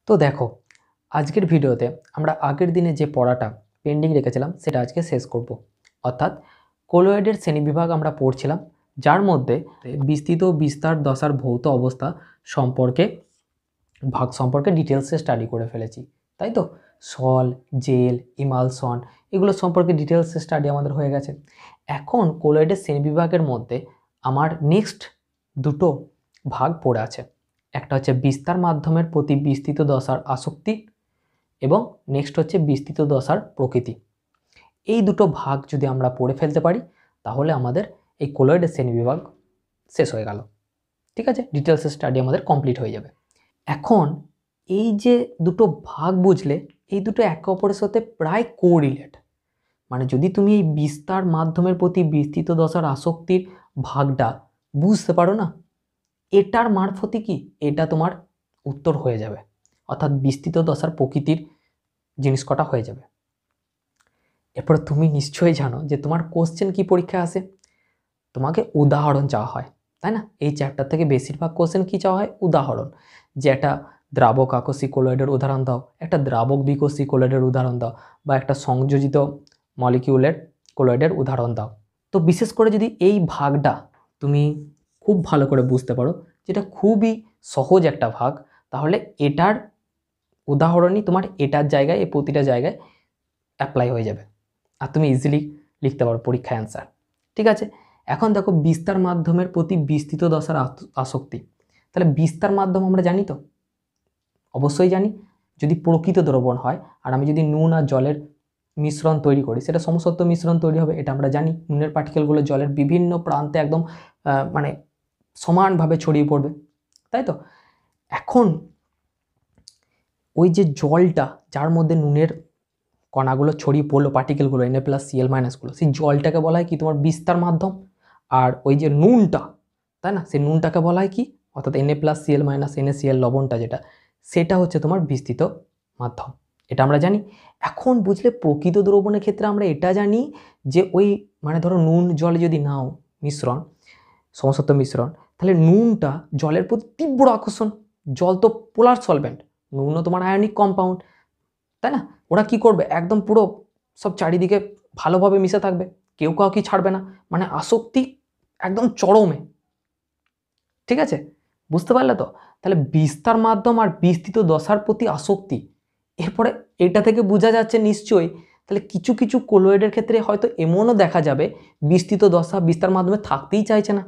তো দেখো, আজকের ভিডিওতে আমরা আগের দিনে যে পড়াটা পেন্ডিং রেখেছিলাম সেটা আজকে শেষ করব। অর্থাৎ কোলয়েডের শ্রেণীবিভাগ আমরা পড়ছিলাম, যার মধ্যে বিস্তৃত বিস্তার দশার ভৌত অবস্থা সম্পর্কে ডিটেলসে স্টাডি করে ফেলেছি, তাই তো। সল, জেল, ইমালসন এগুলো সম্পর্কে ডিটেলসে স্টাডি আমাদের হয়ে গেছে। এখন কোলয়েডের শ্রেণীবিভাগের মধ্যে আমার নেক্সট দুটো ভাগ পড়ে আছে। একটা হচ্ছে বিস্তার মাধ্যমের প্রতি বিস্তৃত দশার আসক্তি এবং নেক্সট হচ্ছে বিস্তৃত দশার প্রকৃতি। এই দুটো ভাগ যদি আমরা পড়ে ফেলতে পারি তাহলে আমাদের এই কোলয়েডের শ্রেণীবিভাগ শেষ হয়ে গেল। ঠিক আছে, ডিটেলস স্টাডি আমাদের কমপ্লিট হয়ে যাবে। এখন এই যে দুটো ভাগ বুঝলে, এই দুটো একে অপরের সাথে প্রায় কোরিলেট। মানে যদি তুমি এই বিস্তার মাধ্যমের প্রতি বিস্তৃত দশার আসক্তির ভাগটা বুঝতে পারো না, এটার মারফতে কি এটা তোমার উত্তর হয়ে যাবে, অর্থাৎ বিস্তৃত দশার প্রকৃতির জিনিস কটা হয়ে যাবে। এরপর তুমি নিশ্চয়ই জানো যে তোমার কোশ্চেন কি পরীক্ষায় আসে, তোমাকে উদাহরণ চাওয়া হয়, তাই না। এই চ্যাপ্টার থেকে বেশিরভাগ কোশ্চেন কি চাওয়া হয়, উদাহরণ। যে একটা দ্রাবক আকস্মিক কোলয়েডের উদাহরণ দাও, একটা দ্রাবক বিকোষী কোলয়েডের উদাহরণ দাও, বা একটা সংযোজিত মলিকিউলের কোলয়েডের উদাহরণ দাও। তো বিশেষ করে যদি এই ভাগটা তুমি খুব ভালো করে বুঝতে পারো, যেটা খুবই সহজ একটা ভাগ, তাহলে এটার উদাহরণই তোমার এটার জায়গায়, এই প্রতিটা জায়গায় অ্যাপ্লাই হয়ে যাবে আর তুমি ইজিলি লিখতে পারো পরীক্ষায় অ্যান্সার। ঠিক আছে, এখন দেখো বিস্তার মাধ্যমের প্রতি বিস্তৃত দশার আসক্তি। তাহলে বিস্তার মাধ্যম আমরা জানি তো, অবশ্যই জানি। যদি প্রকৃত দ্রবণ হয় আর আমি যদি নুন আর জলের মিশ্রণ তৈরি করি, সেটা সমসত্ব মিশ্রণ তৈরি হবে, এটা আমরা জানি। নুনের পার্টিকেলগুলো জলের বিভিন্ন প্রান্তে একদম মানে সমানভাবে ছড়িয়ে পড়বে, তাই তো। এখন ওই যে জলটা যার মধ্যে নুনের কণাগুলো ছড়িয়ে পড়লো, পার্টিকেলগুলো Na+Cl- সেই জলটাকে বলা হয় কি তোমার বিস্তার মাধ্যম। আর ওই যে নুনটা, তাই না, সেই নুনটাকে বলা হয় কি, অর্থাৎ Na+Cl- NaCl লবণটা যেটা, সেটা হচ্ছে তোমার বিস্তৃত মাধ্যম। এটা আমরা জানি। এখন বুঝলে প্রকৃত দ্রবণের ক্ষেত্রে আমরা এটা জানি যে ওই মানে ধরো নুন জলে যদি নাও মিশ্রণ, সমসত্ব মিশ্রণ, তাহলে নুনটা জলের প্রতি তীব্র আকর্ষণ। জল তো পোলার সলভেন্ট, নুনও তোমার আয়নিক কম্পাউন্ড, তাই না। ওরা কি করবে, একদম পুরো সব চারিদিকে ভালোভাবে মিশে থাকবে, কেউ কাউকে ছাড়বে না, মানে আসক্তি একদম চরমে। ঠিক আছে, বুঝতে পারলে তো। তাহলে বিস্তার মাধ্যম আর বিস্তৃত দশার প্রতি আসক্তি, এরপরে এটা থেকে বোঝা যাচ্ছে নিশ্চয়ই, তাহলে কিছু কিছু কোলয়েডের ক্ষেত্রে হয়তো এমনও দেখা যাবে বিস্তৃত দশা বিস্তার মাধ্যমে থাকতেই চাইছে না,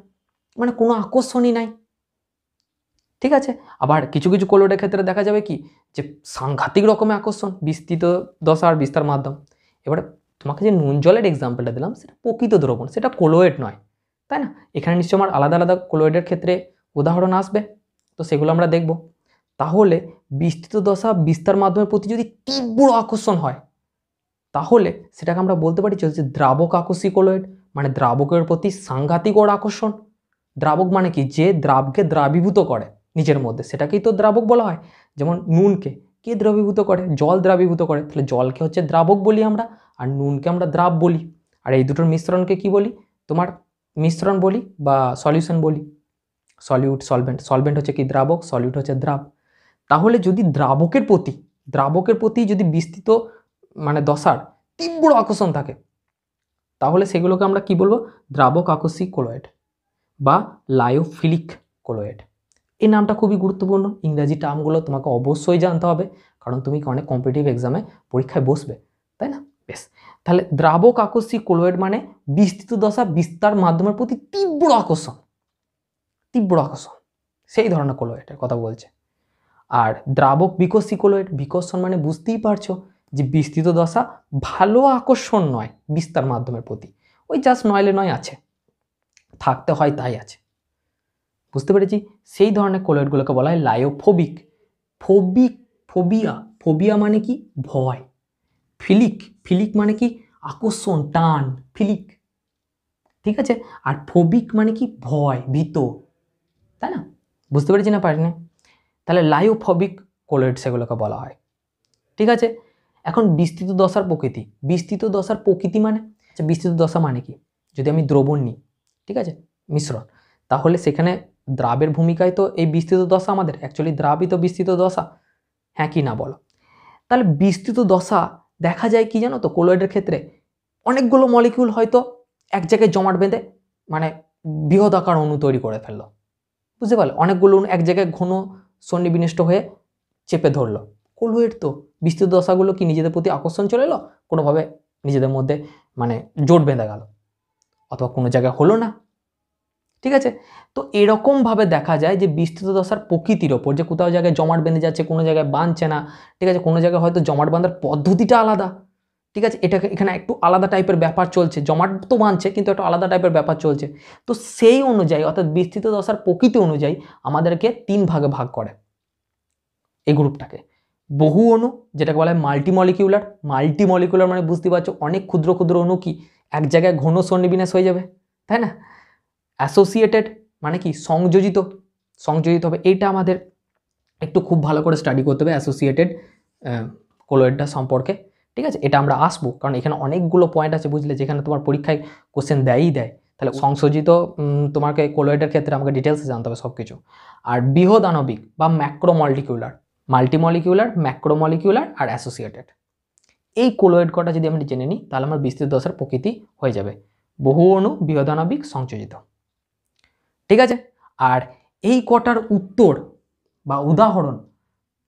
মানে কোনো আকর্ষণই নাই। ঠিক আছে, আবার কিছু কিছু কোলয়েডের ক্ষেত্রে দেখা যাবে কি, যে সাংঘাতিক রকমের আকর্ষণ বিস্তৃত দশা আর বিস্তার মাধ্যম। এবারে তোমাকে যে নুন জলের এক্সাম্পলটা দিলাম সেটা প্রকৃত দ্রবণ, সেটা কোলয়েড নয়, তাই না। এখানে নিশ্চয় আমার আলাদা আলাদা কোলয়েডের ক্ষেত্রে উদাহরণ আসবে, তো সেগুলো আমরা দেখব। তাহলে বিস্তৃত দশা বিস্তার মাধ্যমের প্রতি যদি তীব্র আকর্ষণ হয়, তাহলে সেটাকে আমরা বলতে পারি চলছে দ্রাবক আকস্মিক কোলয়েড, মানে দ্রাবকের প্রতি সাংঘাতিক ওর আকর্ষণ। দ্রাবক মানে কি, যে দ্রাবকে দ্রাবীভূত করে নিজের মধ্যে, সেটাকেই তো দ্রাবক বলা হয়। যেমন নুনকে কে দ্রবীভূত করে, জল দ্রাবীভূত করে, তাহলে জলকে হচ্ছে দ্রাবক বলি আমরা, আর নুনকে আমরা দ্রাব বলি। আর এই দুটোর মিশ্রণকে কি বলি, তোমার মিশ্রণ বলি বা সলিউশন বলি। সলিউট, সলভেন্ট, সলভেন্ট হচ্ছে কি দ্রাবক, সলিউট হচ্ছে দ্রাব। তাহলে যদি দ্রাবকের প্রতি যদি বিস্তৃত মানে দশার তীব্র আকর্ষণ থাকে, তাহলে সেগুলোকে আমরা কি বলবো, দ্রাবক আকস্মিক কোলয়েড বা লায়োফিলিক কোলয়েড। এই নামটা খুবই গুরুত্বপূর্ণ, ইংরাজি টার্মগুলো তোমাকে অবশ্যই জানতে হবে, কারণ তুমি অনেক কম্পিটিটিভ এক্সামে পরীক্ষায় বসবে, তাই না। বেশ, তাহলে দ্রাবক আকস্মিক কোলয়েড মানে বিস্তৃত দশা বিস্তার মাধ্যমের প্রতি তীব্র আকর্ষণ, সেই ধরনের কোলয়েডের কথা বলছে। আর দ্রাবক বিকোষী কোলয়েড, বিকর্ষণ মানে বুঝতেই পারছো যে বিস্তৃত দশা ভালো আকর্ষণ নয় বিস্তার মাধ্যমের প্রতি, ওই জাস্ট নয়লে নয় আছে, থাকতে হয় তাই আছে, বুঝতে পেরেছি। সেই ধরনের কোলয়েডগুলোকে বলা হয় লায়োফোবিক। ফোবিয়া মানে কি, ভয়। ফিলিক মানে কি, আকর্ষণ, টান, ফিলিক। ঠিক আছে, আর ফোবিক মানে কি, ভয়, ভীত, তাই না। বুঝতে পেরেছি না পারিনি। তাহলে লায়োফোবিক কোলয়েড সেগুলোকে বলা হয়। ঠিক আছে, এখন বিস্তৃত দশার প্রকৃতি। বিস্তৃত দশার প্রকৃতি মানে, আচ্ছা বিস্তৃত দশা মানে কি, যদি আমি দ্রবণ নিই, ঠিক আছে, মিশ্রণ, তাহলে সেখানে দ্রাবের ভূমিকায় তো এই বিস্তৃত দশা আমাদের, অ্যাকচুয়ালি দ্রাবই তো বিস্তৃত দশা, হ্যাঁ কি না বলো। তাহলে বিস্তৃত দশা দেখা যায় কি জানো তো, কোলয়েডের ক্ষেত্রে অনেকগুলো মলিকিউল হয়তো এক জায়গায় জমাট বেঁধে মানে বৃহদাকার অণু তৈরি করে ফেললো, বুঝতে পারলে, অনেকগুলো অণু এক জায়গায় ঘন সন্নিবিষ্ট হয়ে চেপে ধরলো। কোলয়েড তো বিস্তৃত দশাগুলো কি নিজেদের প্রতি আকর্ষণ চলে এলো, কোনোভাবে নিজেদের মধ্যে মানে জোট বেঁধে গেল, অথবা কোনো জায়গায় হলো না, ঠিক আছে। তো এরকমভাবে দেখা যায় যে বিস্তৃত দশার প্রকৃতির ওপর, যে কোথাও জায়গায় জমাট বেঁধে যাচ্ছে, কোনো জায়গায় বাঁধছে না, ঠিক আছে, কোনো জায়গায় হয়তো জমাট বাঁধার পদ্ধতিটা আলাদা, ঠিক আছে, এটাকে এখানে একটু আলাদা টাইপের ব্যাপার চলছে, জমাট তো বাঁধছে কিন্তু একটু আলাদা টাইপের ব্যাপার চলছে। তো সেই অনুযায়ী অর্থাৎ বিস্তৃত দশার প্রকৃতি অনুযায়ী আমাদেরকে 3 ভাগে ভাগ করে এই গ্রুপটাকে। বহু অণু, যেটাকে বলা হয় মাল্টিমলিকিউলার। মাল্টিমলিকিউলার মানে বুঝতে পারছো অনেক ক্ষুদ্র ক্ষুদ্র অণু কি এক জায়গায় ঘন সন্নিবিন্যাস হয়ে যাবে, তাই না। অ্যাসোসিয়েটেড মানে কি সংযোজিত, সংযোজিত হবে। এইটা আমাদের একটু খুব ভালো করে স্টাডি করতে হবে অ্যাসোসিয়েটেড কোলয়েডটা সম্পর্কে, ঠিক আছে। এটা আমরা আসবো, কারণ এখানে অনেকগুলো পয়েন্ট আছে বুঝলে, যেখানে তোমার পরীক্ষায় কোশ্চেন দেয়ই দেয়। তাহলে সংযোজিত তোমাকে কোলয়েডের ক্ষেত্রে আমাকে ডিটেলসে জানতে হবে সব কিছু। আর বৃহদাণবিক বা ম্যাক্রোমলিকিউলার, মাল্টিমলিকিউলার, ম্যাক্রোমলিকিউলার আর অ্যাসোসিয়েটেড, এই কোলয়েড কটা যদি আমরা জেনে নিই তাহলে আমার বিস্তৃত দশার প্রকৃতি হয়ে যাবে। বহু অণু, বৃহদাণবিক, সংযোজিত, ঠিক আছে। আর এই কটার উত্তর বা উদাহরণ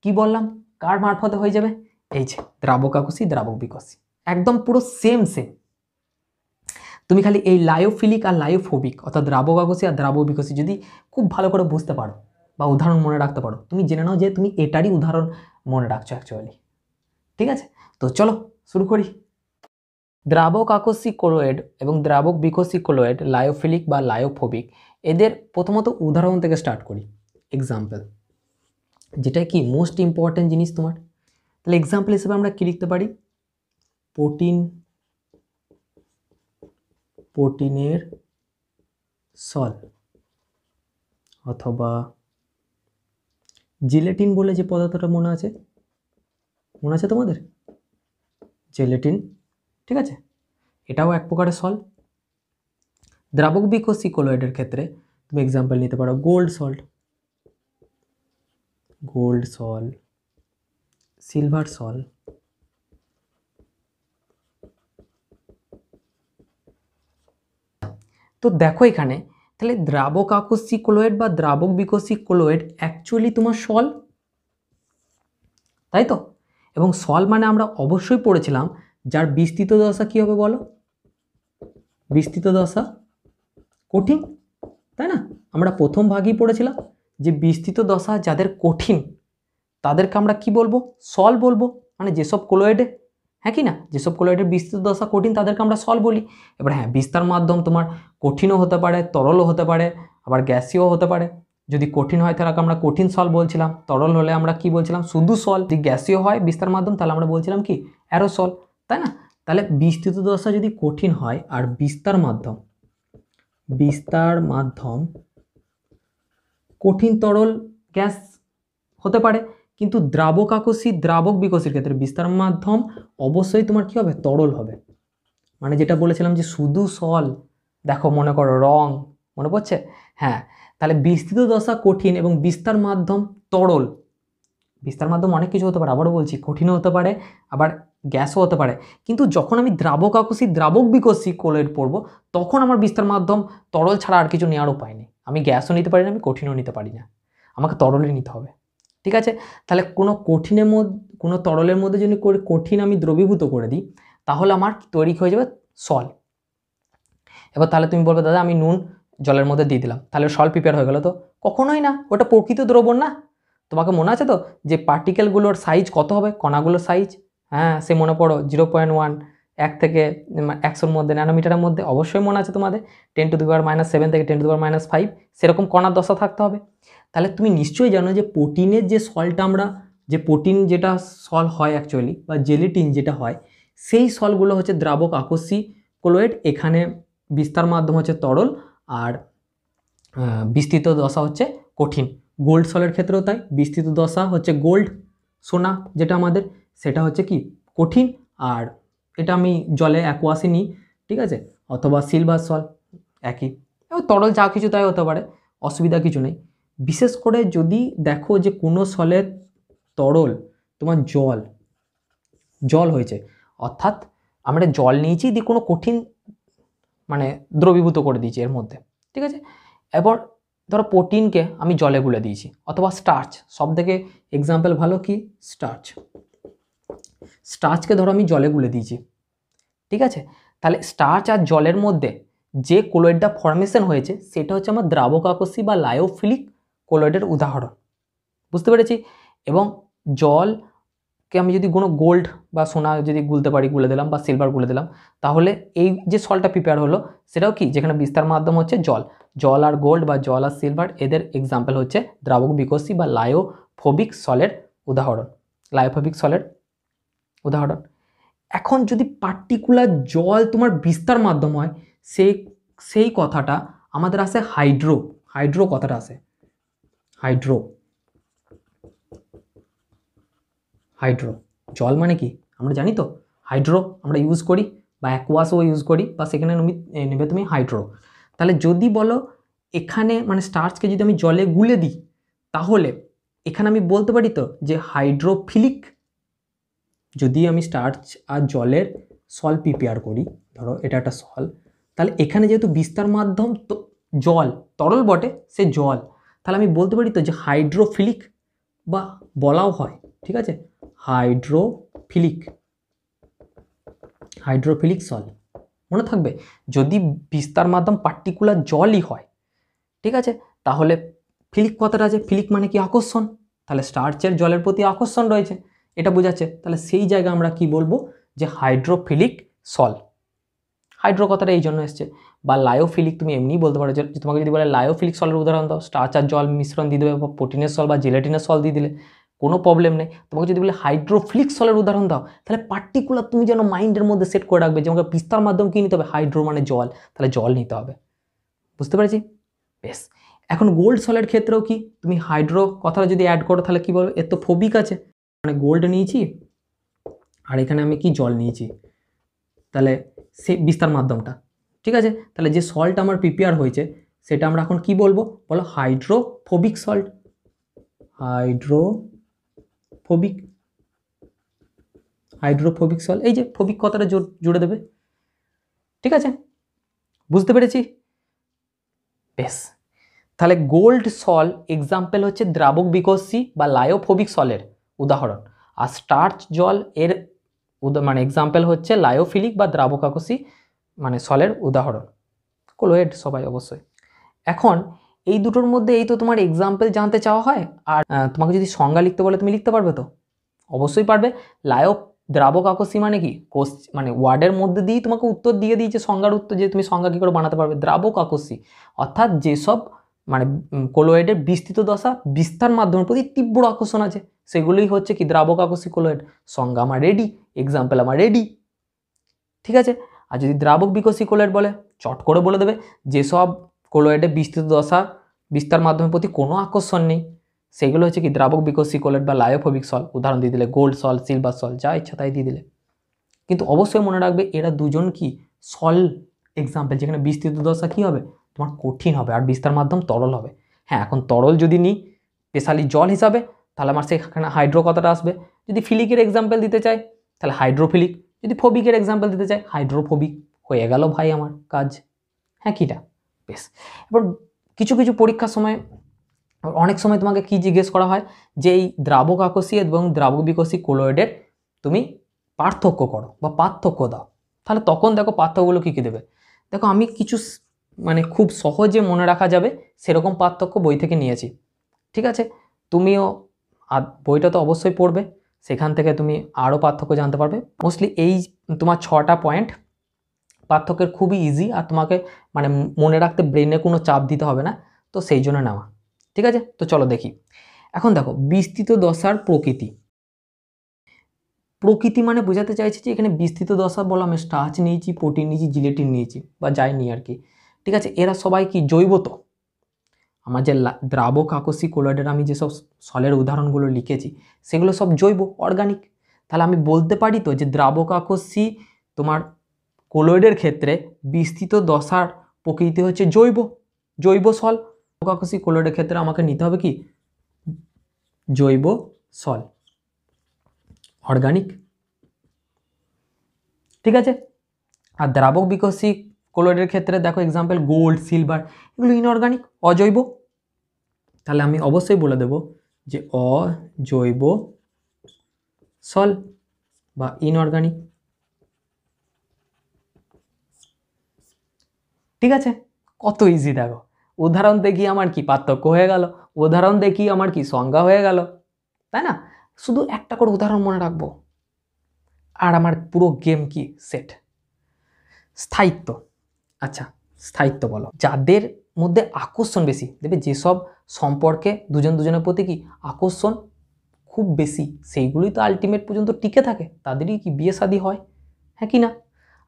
কি বললাম কার মারফতে হয়ে যাবে, এই যে দ্রাবক আকস্মিক, দ্রাবক বিকর্ষী, একদম পুরো সেম সেম। তুমি খালি এই লায়োফিলিক আর লায়োফোবিক অর্থাৎ দ্রাবক আকস্মিক আর দ্রাবক বিকর্ষী যদি খুব ভালো করে বুঝতে পারো বা উদাহরণ মনে রাখতে পারো, তুমি জেনে নাও যে তুমি এটারই উদাহরণ মনে রাখছো অ্যাকচুয়ালি, ঠিক আছে। তো চলো শুরু করি। দ্রাবক আকস্মিক কোলয়েড এবং দ্রাবক বিকর্ষী কোলয়েড, লায়োফিলিক বা লায়োফোবিক, এদের প্রথমত উদাহরণ থেকে স্টার্ট করি, এক্সাম্পল, যেটা কি মোস্ট ইম্পর্টেন্ট জিনিস তোমার। তাহলে এক্সাম্পল হিসেবে আমরা কি লিখতে পারি, প্রোটিনের সল, অথবা জিলেটিন বলে যে পদার্থটা মনে আছে তোমাদের, জেলেটিন, ঠিক আছে, এটাও এক প্রকারের সল। দ্রাবক বিকর্ষী কোলয়েডের ক্ষেত্রে তুমি এক্সাম্পল নিতে পারো গোল্ড সল্ট, গোল্ড সল, সিলভার সল। তো দেখো এখানে তাহলে দ্রাবক আকস্মিক কোলয়েড বা দ্রাবক বিকর্ষী কোলয়েড অ্যাকচুয়ালি তোমার সল, তাই তো। এবং সল মানে আমরা অবশ্যই পড়েছিলাম যার বিস্তৃত দশা কি হবে বলো, বিস্তৃত দশা কঠিন, তাই না। আমরা প্রথম ভাগই পড়েছিলাম যে বিস্তৃত দশা যাদের কঠিন তাদেরকে আমরা কি বলবো, সল বলবো, মানে যেসব কোলয়েডে, হ্যাঁ কি না, যেসব কোলয়েডের বিস্তৃত দশা কঠিন তাদেরকে আমরা সল বলি। এবার হ্যাঁ, বিস্তার মাধ্যম তোমার কঠিনও হতে পারে, তরলও হতে পারে, আবার গ্যাসীয় হতে পারে। যদি কঠিন হয় তাহলে আমরা কঠিন সল বলছিলাম, তরল হলে আমরা কি বলছিলাম, শুধু সল। যদি গ্যাসীয় হয় বিস্তার মাধ্যম তাহলে আমরা বলছিলাম কি, অ্যারোসল, তাই না। তাহলে বিস্তৃত দশা যদি কঠিন হয় আর বিস্তার মাধ্যম কঠিন তরল গ্যাস হতে পারে, কিন্তু দ্রাবক আকস্মিক দ্রাবক বিকর্ষীর ক্ষেত্রে বিস্তার মাধ্যম অবশ্যই তোমার কি হবে, তরল হবে। মানে যেটা বলেছিলাম যে শুধু সল, দেখো মনে করো রং, মনে পড়ছে, হ্যাঁ। তাহলে বিস্তৃত দশা কঠিন এবং বিস্তার মাধ্যম তরল, বিস্তার মাধ্যম অনেক কিছু হতে পারে, আবারও বলছি কঠিনও হতে পারে, আবার গ্যাসও হতে পারে। কিন্তু যখন আমি দ্রাবক আকস্মিক দ্রাবক বিকর্ষী কোলয়েড পড়বো তখন আমার বিস্তার মাধ্যম তরল ছাড়া আর কিছু নেওয়ার উপায় নেই। আমি গ্যাসও নিতে পারি না, আমি কঠিনও নিতে পারি না, আমাকে তরলই নিতে হবে, ঠিক আছে। তাহলে কোনো কঠিনের মধ্যে, কোনো তরলের মধ্যে যদি কঠিন আমি দ্রবীভূত করে দিই তাহলে আমার তৈরি হয়ে যাবে সল। এবার তাহলে তুমি বলবে দাদা আমি নুন জলের মধ্যে দিয়ে দিলাম, তাহলে সল প্রিপেয়ার হয়ে গেল? তো কখনোই না, ওটা প্রকৃত দ্রবণ না। তোমাকে মনে আছে তো যে পার্টিকেলগুলোর সাইজ কত হবে, কণাগুলোর সাইজ, হ্যাঁ সে মনে পড়ো 0.1, 1 থেকে 100-র মধ্যে, ন্যানোমিটারের মধ্যে, অবশ্যই মনে আছে তোমাদের, 10⁻⁷ থেকে 10⁻⁵, সেরকম কণার দশা থাকতে হবে। তাহলে তুমি নিশ্চয়ই জানো যে প্রোটিনের যে সলটা আমরা, যে প্রোটিন যেটা সল হয় অ্যাকচুয়ালি, বা জেলেটিন যেটা হয়, সেই সলগুলো হচ্ছে দ্রাবক আকস্মিক কোলয়েড। এখানে বিস্তার মাধ্যম হচ্ছে তরল আর বিস্তৃত দশা হচ্ছে কঠিন। গোল্ড সলের ক্ষেত্রেও তাই, বিস্তৃত দশা হচ্ছে গোল্ড, সোনা যেটা আমাদের, সেটা হচ্ছে কি কঠিন, আর এটা আমি জলে অ্যাকোয়াসই নিই, ঠিক আছে, অথবা সিলভার সল একই। এবং তরল যা কিছু তাই হতে পারে, অসুবিধা কিছু নেই। বিশেষ করে যদি দেখো যে কোনো সলের তরল তোমার জল জল হয়েছে, অর্থাৎ আমরা জল নিয়েছি দিয়ে কোনো কঠিন মানে দ্রবীভূত করে দিয়েছি এর মধ্যে, ঠিক আছে। এবার ধরো প্রোটিনকে আমি জলে গুলে দিয়েছি, অথবা স্টার্চ, সব থেকে এক্সাম্পল ভালো কি স্টার্চ, স্টার্চকে ধরো আমি জলে গুলে দিয়েছি, ঠিক আছে। তাহলে স্টার্চ আর জলের মধ্যে যে কোলয়েডটা ফর্মেশন হয়েছে সেটা হচ্ছে আমার দ্রাবক আকর্ষী বা লায়োফিলিক কোলয়েডের উদাহরণ, বুঝতে পেরেছি। এবং জলকে আমি যদি কোনো গোল্ড বা সোনা যদি গুলতে পারি গুলে দিলাম, বা সিলভার গুলে দিলাম, তাহলে এই যে সলটা প্রিপেয়ার হলো সেটাও কি, যেখানে বিস্তার মাধ্যম হচ্ছে জল, জল আর গোল্ড বা জল আর সিলভার এদের এক্সাম্পল হচ্ছে দ্রাবক বিকর্ষী বা লায়োফোবিক সলের উদাহরণ, লায়োফোবিক সলের উদাহরণ। এখন যদি পার্টিকুলার জল তোমার বিস্তার মাধ্যম হয়, সেই কথাটা আমাদের আসে হাইড্রো, হাইড্রো কথাটা আসে, হাইড্রো, হাইড্রো জল মানে কি আমরা জানি তো, হাইড্রো আমরা ইউজ করি বা অ্যাকোয়াসও ইউজ করি, বা সেখানে নেবে তুমি হাইড্রো। তাহলে যদি বলো এখানে মানে স্টার্চকে যদি আমি জলে গুলে দিই, তাহলে এখানে আমি বলতে পারি তো যে হাইড্রোফিলিক, যদি আমি স্টার্চ আর জলের সল প্রিপেয়ার করি, ধরো এটা একটা সল, তাহলে এখানে যেহেতু বিস্তার মাধ্যম তো জল, তরল বটে সে জল, তাহলে আমি বলতে পারি তো যে হাইড্রোফিলিক, বা বলাও হয়, ঠিক আছে, হাইড্রোফিলিক, হাইড্রোফিলিক সল। মনে থাকবে যদি বিস্তার মাধ্যম পার্টিকুলার জলই হয়, ঠিক আছে, তাহলে ফিলিক কথাটা আছে, ফিলিক মানে কি আকর্ষণ, তাহলে স্টার্চের জলের প্রতি আকর্ষণ রয়েছে, এটা বোঝাচ্ছে। তাহলে সেই জায়গায় আমরা কি বলবো যে হাইড্রোফিলিক সল, হাইড্রো কথাটা এই জন্য এসছে। বা লায়োফিলিক তুমি এমনি বলতে পারো, যে তোমাকে যদি বলে লায়োফিলিক সলের উদাহরণ দাও, স্টার্চ আর জল মিশ্রণ দিয়ে দেবে, বা প্রোটিনের সল বা জেলেটিনের সল দিয়ে দিলে কোনো প্রবলেম নেই। তোমাকে যদি বলে হাইড্রোফিলিক সলের উদাহরণ দাও, তাহলে পার্টিকুলার তুমি যেন মাইন্ডের মধ্যে সেট করে রাখবে যে আমাকে বিস্তার মাধ্যম কি নিতে হবে, হাইড্রো মানে জল, তাহলে জল নিতে হবে, বুঝতে পেরেছি। বেশ, এখন গোল্ড সলের ক্ষেত্রেও কি তুমি হাইড্রো কথাটা যদি অ্যাড করো তাহলে কি বলবে, এর তো ফোবিক আছে, মানে গোল্ড নিয়েছি আর এখানে আমি কি জল নিয়েছি, তাহলে সে বিস্তার মাধ্যমটা, ঠিক আছে। তাহলে যে সল্ট আমার প্রিপেয়ার হয়েছে সেটা আমরা এখন কি বলবো, বলো hydrophobic salt, hydrophobic, hydrophobic salt, এই যে ফোবিক কথাটা জুড়ে দেবে, ঠিক আছে, বুঝতে পেরেছি। বেশ, তাহলে গোল্ড সল এক্সাম্পল হচ্ছে দ্রাবক বিকর্ষী বা লায়োফোবিক সলের উদাহরণ, আর স্টার্চ জল এর মানে এক্সাম্পল হচ্ছে লায়োফিলিক বা দ্রাবক আকর্ষী মানে সলের উদাহরণ, কোলোয়েড সবাই অবশ্যই। এখন এই দুটোর মধ্যে এই তো তোমার এক্সাম্পল জানতে চাওয়া হয়, আর তোমাকে যদি সংজ্ঞা লিখতে বলে তুমি লিখতে পারবে তো, অবশ্যই পারবে। দ্রাবক আকর্ষী মানে কি, মানে ওয়ার্ডের মধ্যে দিয়েই তোমাকে উত্তর দিয়ে দিয়েছে, সংজ্ঞার উত্তর, যে তুমি সংজ্ঞা কী করে বানাতে পারবে। দ্রাবক আকর্ষী অর্থাৎ যেসব মানে কোলোয়েডের বিস্তৃত দশা বিস্তার মাধ্যমের প্রতি তীব্র আকর্ষণ আছে, সেগুলোই হচ্ছে কি দ্রাবক আকর্ষী কোলোয়েড। সংজ্ঞা আমার রেডি, এক্সাম্পল আমার রেডি, ঠিক আছে। আর যদি দ্রাবক বিকর্ষী কোলোয়েড বলে, চট করে বলে দেবে যেসব কোলোয়েডের বিস্তৃত দশা বিস্তার মাধ্যমের প্রতি কোনো আকর্ষণ নেই, সেগুলো হচ্ছে কি দ্রাবক বিকর্ষী কোলোয়েড বা লায়োফোবিক সল। উদাহরণ দিয়ে দিলে গোল্ড সল, সিলভার সল, যা ইচ্ছা তাই দিয়ে দিলে। কিন্তু অবশ্যই মনে রাখবে এরা দুজন কি সল এক্সাম্পল, যেখানে বিস্তৃত দশা কী হবে তোমার কঠিন হবে আর বিস্তার মাধ্যম তরল হবে। হ্যাঁ, এখন তরল যদি নিই স্পেশালি জল হিসাবে, তাহলে আমার সেখানে হাইড্রো কথাটা আসবে। যদি ফিলিকের এক্সাম্পল দিতে চাই তাহলে হাইড্রোফিলিক, যদি ফোবিকের এক্সাম্পল দিতে চাই হাইড্রোফোবিক, হয়ে গেল ভাই আমার কাজ। হ্যাঁ কিটা, বেশ। এবার কিছু কিছু পরীক্ষার সময় অনেক সময় তোমাকে কি জিজ্ঞেস করা হয় যে এই দ্রাবক আকর্ষী এবং দ্রাবক বিকর্ষী কোলোয়েডের তুমি পার্থক্য করো বা পার্থক্য দাও, তাহলে তখন দেখো পার্থক্যগুলো কী কী দেবে। দেখো আমি কিছু মানে খুব সহজে মনে রাখা যাবে সেরকম পার্থক্য বই থেকে নিয়েছি, ঠিক আছে। তুমিও বইটা তো অবশ্যই পড়বে, সেখান থেকে তুমি আরও পার্থক্য জানতে পারবে। মোস্টলি এই তোমার 6টা পয়েন্ট পার্থক্যের খুবই ইজি, আর তোমাকে মানে মনে রাখতে ব্রেনে কোনো চাপ দিতে হবে না, তো সেই জন্য নেওয়া, ঠিক আছে। তো চলো দেখি। এখন দেখো বিস্তৃত দশার প্রকৃতি, প্রকৃতি মানে বোঝাতে চাইছি যে এখানে বিস্তৃত দশা বলো, আমি স্টার্চ নিয়েছি, প্রোটিন নিয়েছি, জিলেটিন নিয়েছি বা যাইনি আর কি, ঠিক আছে। এরা সবাই কি জৈব, তো আমার যে দ্রাবক আকর্ষী কোলোয়েডের আমি যেসব সলের উদাহরণগুলো লিখেছি সেগুলো সব জৈব, অর্গানিক। তাহলে আমি বলতে পারি তো যে দ্রাবক আকর্ষী তোমার কোলোয়েডের ক্ষেত্রে বিস্তৃত দশার প্রকৃতি হচ্ছে জৈব, জৈব সল। দ্রাবক আকর্ষী কোলোয়েডের ক্ষেত্রে আমাকে নিতে হবে কি জৈব সল, অর্গানিক। ঠিক আছে, আর দ্রাবক বিকশী কোলয়েডের ক্ষেত্রে দেখো এক্সাম্পল গোল্ড, সিলভার, এগুলো ইনঅর্গানিক, অজৈব। তাহলে আমি অবশ্যই বলে দেব যে অজৈব সল বা ইনঅর্গানিক। ঠিক আছে, কত ইজি দেখো, উদাহরণ দেখি আমার কি পার্থক্য হয়ে গেল, উদাহরণ দেখি আমার কি সংজ্ঞা হয়ে গেল, তাই না? শুধু একটা করে উদাহরণ মনে রাখবো আর আমার পুরো গেম কি সেট। স্থায়িত্ব। আচ্ছা, স্থায়িত্ব বলো, যাদের মধ্যে আকর্ষণ বেশি, দেখবে যেসব সম্পর্কে দুজন দুজনের প্রতি কি আকর্ষণ খুব বেশি, সেইগুলোই তো আলটিমেট পর্যন্ত টিকে থাকে, তাদেরই কি বিয়ে শাদী হয়, হ্যাঁ কি না?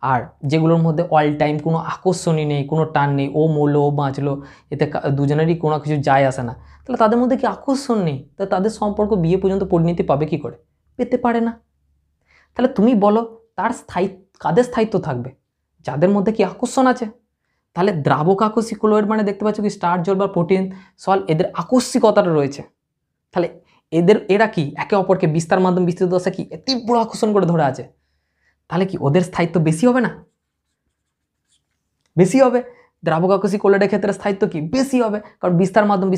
আর যেগুলোর মধ্যে অল টাইম কোনো আকর্ষণই নেই, কোনো টান নেই, ও মরলো ও বাঁচলো, এতে দুজনেরই কোনো কিছু যায় আসে না, তাহলে তাদের মধ্যে কি আকর্ষণ নেই, তাহলে তাদের সম্পর্ক বিয়ে পর্যন্ত পরিণতি পাবে কি করে? পেতে পারে না। তাহলে তুমি বলো তার কাদের স্থায়িত্ব থাকবে? যাদের মধ্যে কি আকর্ষণ আছে। তাহলে দ্রাবক আকস্মিক কোলয়েড মানে দেখতে পাচ্ছ কি স্টার জল বা প্রোটিন সল, এদের আকস্মিকতাটা রয়েছে। তাহলে এরা কি একে অপরকে বিস্তার মাধ্যম বিস্তৃত দশা কি তীব্র আকর্ষণ করে ধরে আছে, তাহলে কি ওদের স্থায়িত্ব বেশি হবে না? বেশি হবে। দ্রাবক আকস্মিক কোলয়েডের ক্ষেত্রে স্থায়িত্ব কি বেশি হবে, কারণ বিস্তার মাধ্যম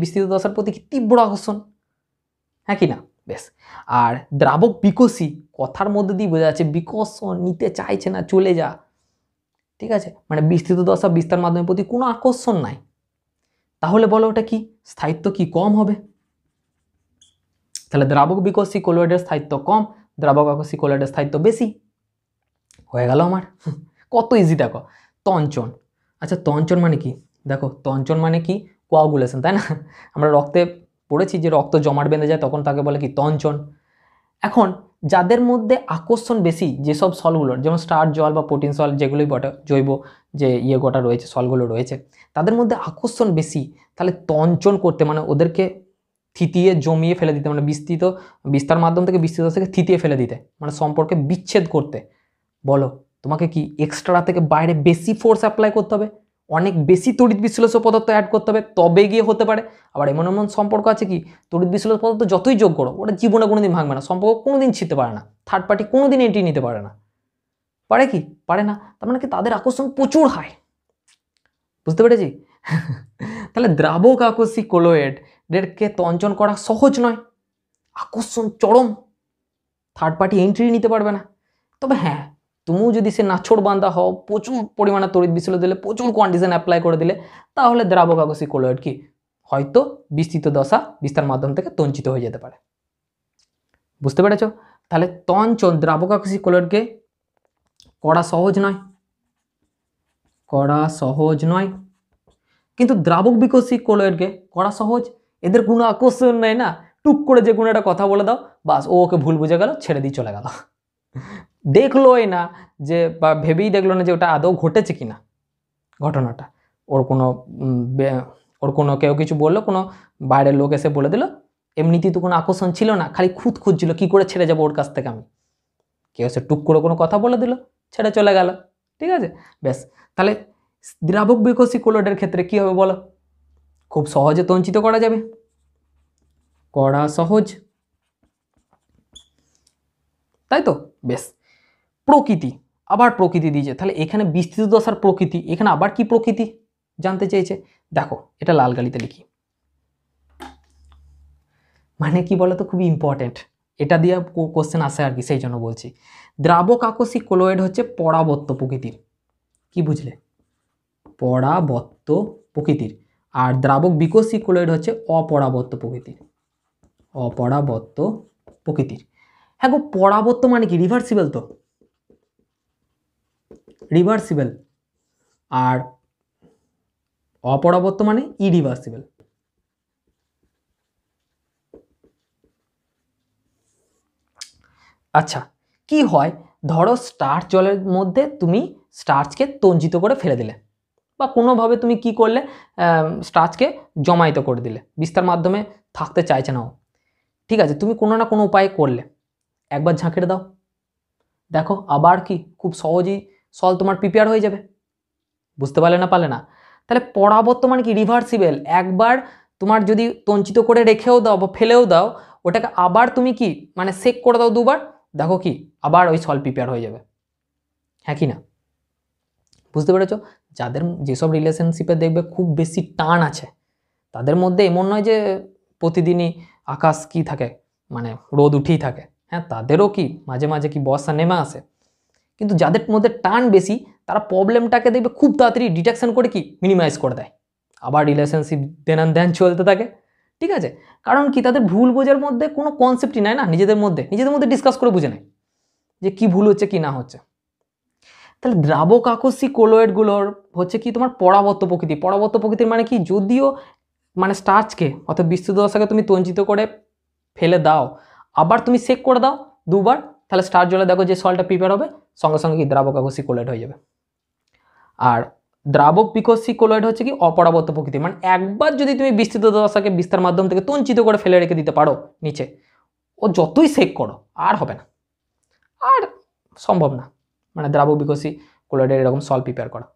বিস্তৃত দশার প্রতি কি তীব্র আকর্ষণ, হ্যাঁ কি না? বেশ। আর দ্রাবক বিকশী কথার মধ্যে দিয়ে বোঝা যাচ্ছে বিকর্ষণ নিতে চাইছে না, চলে যা। ঠিক আছে, মানে বিস্তৃত দশা বিস্তার মাধ্যমের প্রতি কোনো আকর্ষণ নাই, তাহলে বলো ওটা কি স্থায়িত্ব কি কম হবে? তাহলে দ্রাবক বিকশী কোলয়েডের স্থায়িত্ব কম, দ্রাবক আকস্মিক কোলয়েডের স্থায়িত্ব বেশি। হয়ে গেল আমার। কত ইজি দেখো। তঞ্চন। আচ্ছা, তঞ্চন মানে কি? দেখো তঞ্চন মানে কি কোয়াগুলেশন, তাই না? আমরা রক্তে পড়েছি যে রক্ত জমাট বেঁধে যায়, তখন তাকে বলে কি তঞ্চন। এখন যাদের মধ্যে আকর্ষণ বেশি, যেসব সলগুলোর, যেমন স্টার জল বা প্রোটিন সল, যেগুলোই বটে জৈব যে গোটা রয়েছে, সলগুলো রয়েছে, তাদের মধ্যে আকর্ষণ বেশি, তাহলে তঞ্চন করতে মানে ওদেরকে থিতিয়ে জমিয়ে ফেলে দিতে, মানে বিস্তার মাধ্যম থেকে বিস্তৃত থেকে থিতিয়ে ফেলে দিতে, মানে সম্পর্কে বিচ্ছেদ করতে। বলো তোমাকে কি এক্সট্রা থেকে বাইরে বেশি ফোর্স অ্যাপ্লাই করতে হবে, অনেক বেশি তড়িৎ বিশ্লেষ্য পদার্থ অ্যাড করতে হবে, তবে গিয়ে হতে পারে। আবার এমন এমন সম্পর্ক আছে কি তড়িৎ বিশ্লেষ্য পদার্থ যতই যোগ করো ওটা জীবনে কোনোদিন ভাঙবে না, সম্পর্ক কোনোদিন ছিঁড়তে পারে না, থার্ড পার্টি কোনোদিন এন্ট্রি নিতে পারে না। পারে কি? পারে না। তার মানে কি তাদের আকর্ষণ প্রচুর হয়। বুঝতে পেরেছি? তাহলে দ্রাবক আকস্মিক কোলয়েডকে তঞ্চন করা সহজ নয়, আকর্ষণ চরম, থার্ড পার্টি এন্ট্রি নিতে পারবে না। তবে হ্যাঁ, তুমিও যদি সে নাছোড় বান্ধা হও, প্রচুর পরিমাণে তড়িৎ বিশ্লেষণ দিলে, প্রচুর কন্ডিশন অ্যাপ্লাই করে দিলে, তাহলে দ্রাবক আকস্মিক কোলয়েড কি হয়তো বিস্তৃত দশা বিস্তার মাধ্যম থেকে তঞ্চিত হয়ে যেতে পারে। বুঝতে পেরেছ? তাহলে তঞ্চন দ্রাবক আকস্মিক কোলয়েডকে করা সহজ নয়, করা সহজ নয়, কিন্তু দ্রাবক বিকশী কোলয়েডকে করা সহজ। এদের কোনো আকর্ষণ নেই না, টুক করে যে কোনো একটা কথা বলে দাও, বাস ও ওকে ভুল বুঝে গেল, ছেড়ে দিয়ে চলে গেল, দেখলোই না যে, বা ভেবেই দেখলো না যে ওটা আদৌ ঘটেছে কিনা ঘটনাটা। ওর কোনো কেউ কিছু বললো, কোনো বাইরের লোক এসে বলে দিল, এমনিতেই তো কোনো আকর্ষণ ছিল না, খালি খুঁজছিল কি করে ছেড়ে যাবো ওর কাছ থেকে আমি, কেউ এসে টুক করে কোনো কথা বলে দিল, ছেড়ে চলে গেল। ঠিক আছে, বেশ। তাহলে দ্রাবক বিকশী কোলয়েডের ক্ষেত্রে কি হবে বলো? খুব সহজে তঞ্চিত করা যাবে, করা সহজ, তাই তো? বেশ। প্রকৃতি, আবার প্রকৃতি দিয়েছে, তাহলে এখানে বিস্তৃত দশার প্রকৃতি, এখানে আবার কি প্রকৃতি জানতে চেয়েছে। দেখো এটা লাল কালিতে লিখি, মানে কি বলতো, খুবই ইম্পর্টেন্ট, এটা দিয়ে কোশ্চেন আসে আর কি, সেই জন্য বলছি। দ্রাবক আকস্মিক কোলয়েড হচ্ছে পরাবর্ত প্রকৃতির, কি বুঝলে? পরাবর্ত প্রকৃতির। আর দ্রাবক বিকশী কোলয়েড হচ্ছে অপরাবর্ত প্রকৃতির, অপরাবর্ত প্রকৃতির। হ্যাঁ গো, পরাবর্ত মানে কি রিভার্সিবল, তো রিভার্সিবল, আর অপরাবর্ত মানে ইরিভার্সিবল। আচ্ছা, কি হয় ধরো স্টার্চ জলের মধ্যে তুমি স্টার্চকে তঞ্চিত করে ফেলে দিলে, বা কোনোভাবে তুমি কি করলে স্টার্চকে জমায়িত করে দিলে, বিস্তার মাধ্যমে থাকতে চাইছে না ও, ঠিক আছে, তুমি কোনো না কোনো উপায়ে করলে, একবার ঝাঁকেড়ে দাও, দেখো আবার কি খুব সহজেই সল তোমার প্রিপেয়ার হয়ে যাবে। বুঝতে পারলে না? পারলে না? তাহলে পরাবর্ত মানে কি রিভার্সিবল, একবার তোমার যদি তঞ্চিত করে রেখেও দাও বা ফেলেও দাও, ওটাকে আবার তুমি কি মানে সেক করে দাও দুবার, দেখো কি আবার ওই সল্ট প্রিপেয়ার হয়ে যাবে, হ্যাঁ কি না? বুঝতে পেরেছো? যাদের যেসব রিলেশনশিপে দেখবে খুব বেশি টান আছে তাদের মধ্যে এমন নয় যে প্রতিদিনই আকাশ কি থাকে মানে রোদ উঠেই থাকে, হ্যাঁ তাদেরও কি মাঝে মাঝে কি বর্ষা নেমে আসে, কিন্তু যাদের মধ্যে টান বেশি তারা প্রবলেমটাকে দেখবে খুব তাড়াতাড়ি ডিটেকশন করে কি মিনিমাইজ করে দেয়, আবার রিলেশনশিপ দেন আন দেন চলতে থাকে। ঠিক আছে, কারণ কি তাদের ভুল বোঝার মধ্যে কোনো কনসেপ্টই নাই না, নিজেদের মধ্যে ডিসকাস করে বুঝে নেয় যে কি ভুল হচ্ছে কি না হচ্ছে। তাহলে দ্রাবক আকস্মিক কোলয়েডগুলোর হচ্ছে কি তোমার পরাবর্ত প্রকৃতি। পরাবর্ত প্রকৃতির মানে কি, যদিও মানে স্টার্চকে অর্থাৎ বিস্তৃত দশাকে তুমি তঞ্চিত করে ফেলে দাও, আবার তুমি সেক করে দাও দুবার, তাহলে স্টার্চ জলে দেখো যে সলটা প্রিপেয়ার হবে, সঙ্গে সঙ্গে কি দ্রাবক আকস্মিক কোলয়েড হয়ে যাবে। আর দ্রাবক বিকর্ষী কোলয়েড হচ্ছে কি অপরাবর্ত প্রকৃতি, মানে একবার যদি তুমি বিস্তৃত দশাকে বিস্তার মাধ্যম থেকে তঞ্চিত করে ফেলে রেখে দিতে পারো নিচে, ও যতই সেক করো আর হবে না, আর সম্ভব না মানে দ্রাবক বিকর্ষী কোলয়েডের এরকম সল প্রিপেয়ার করা।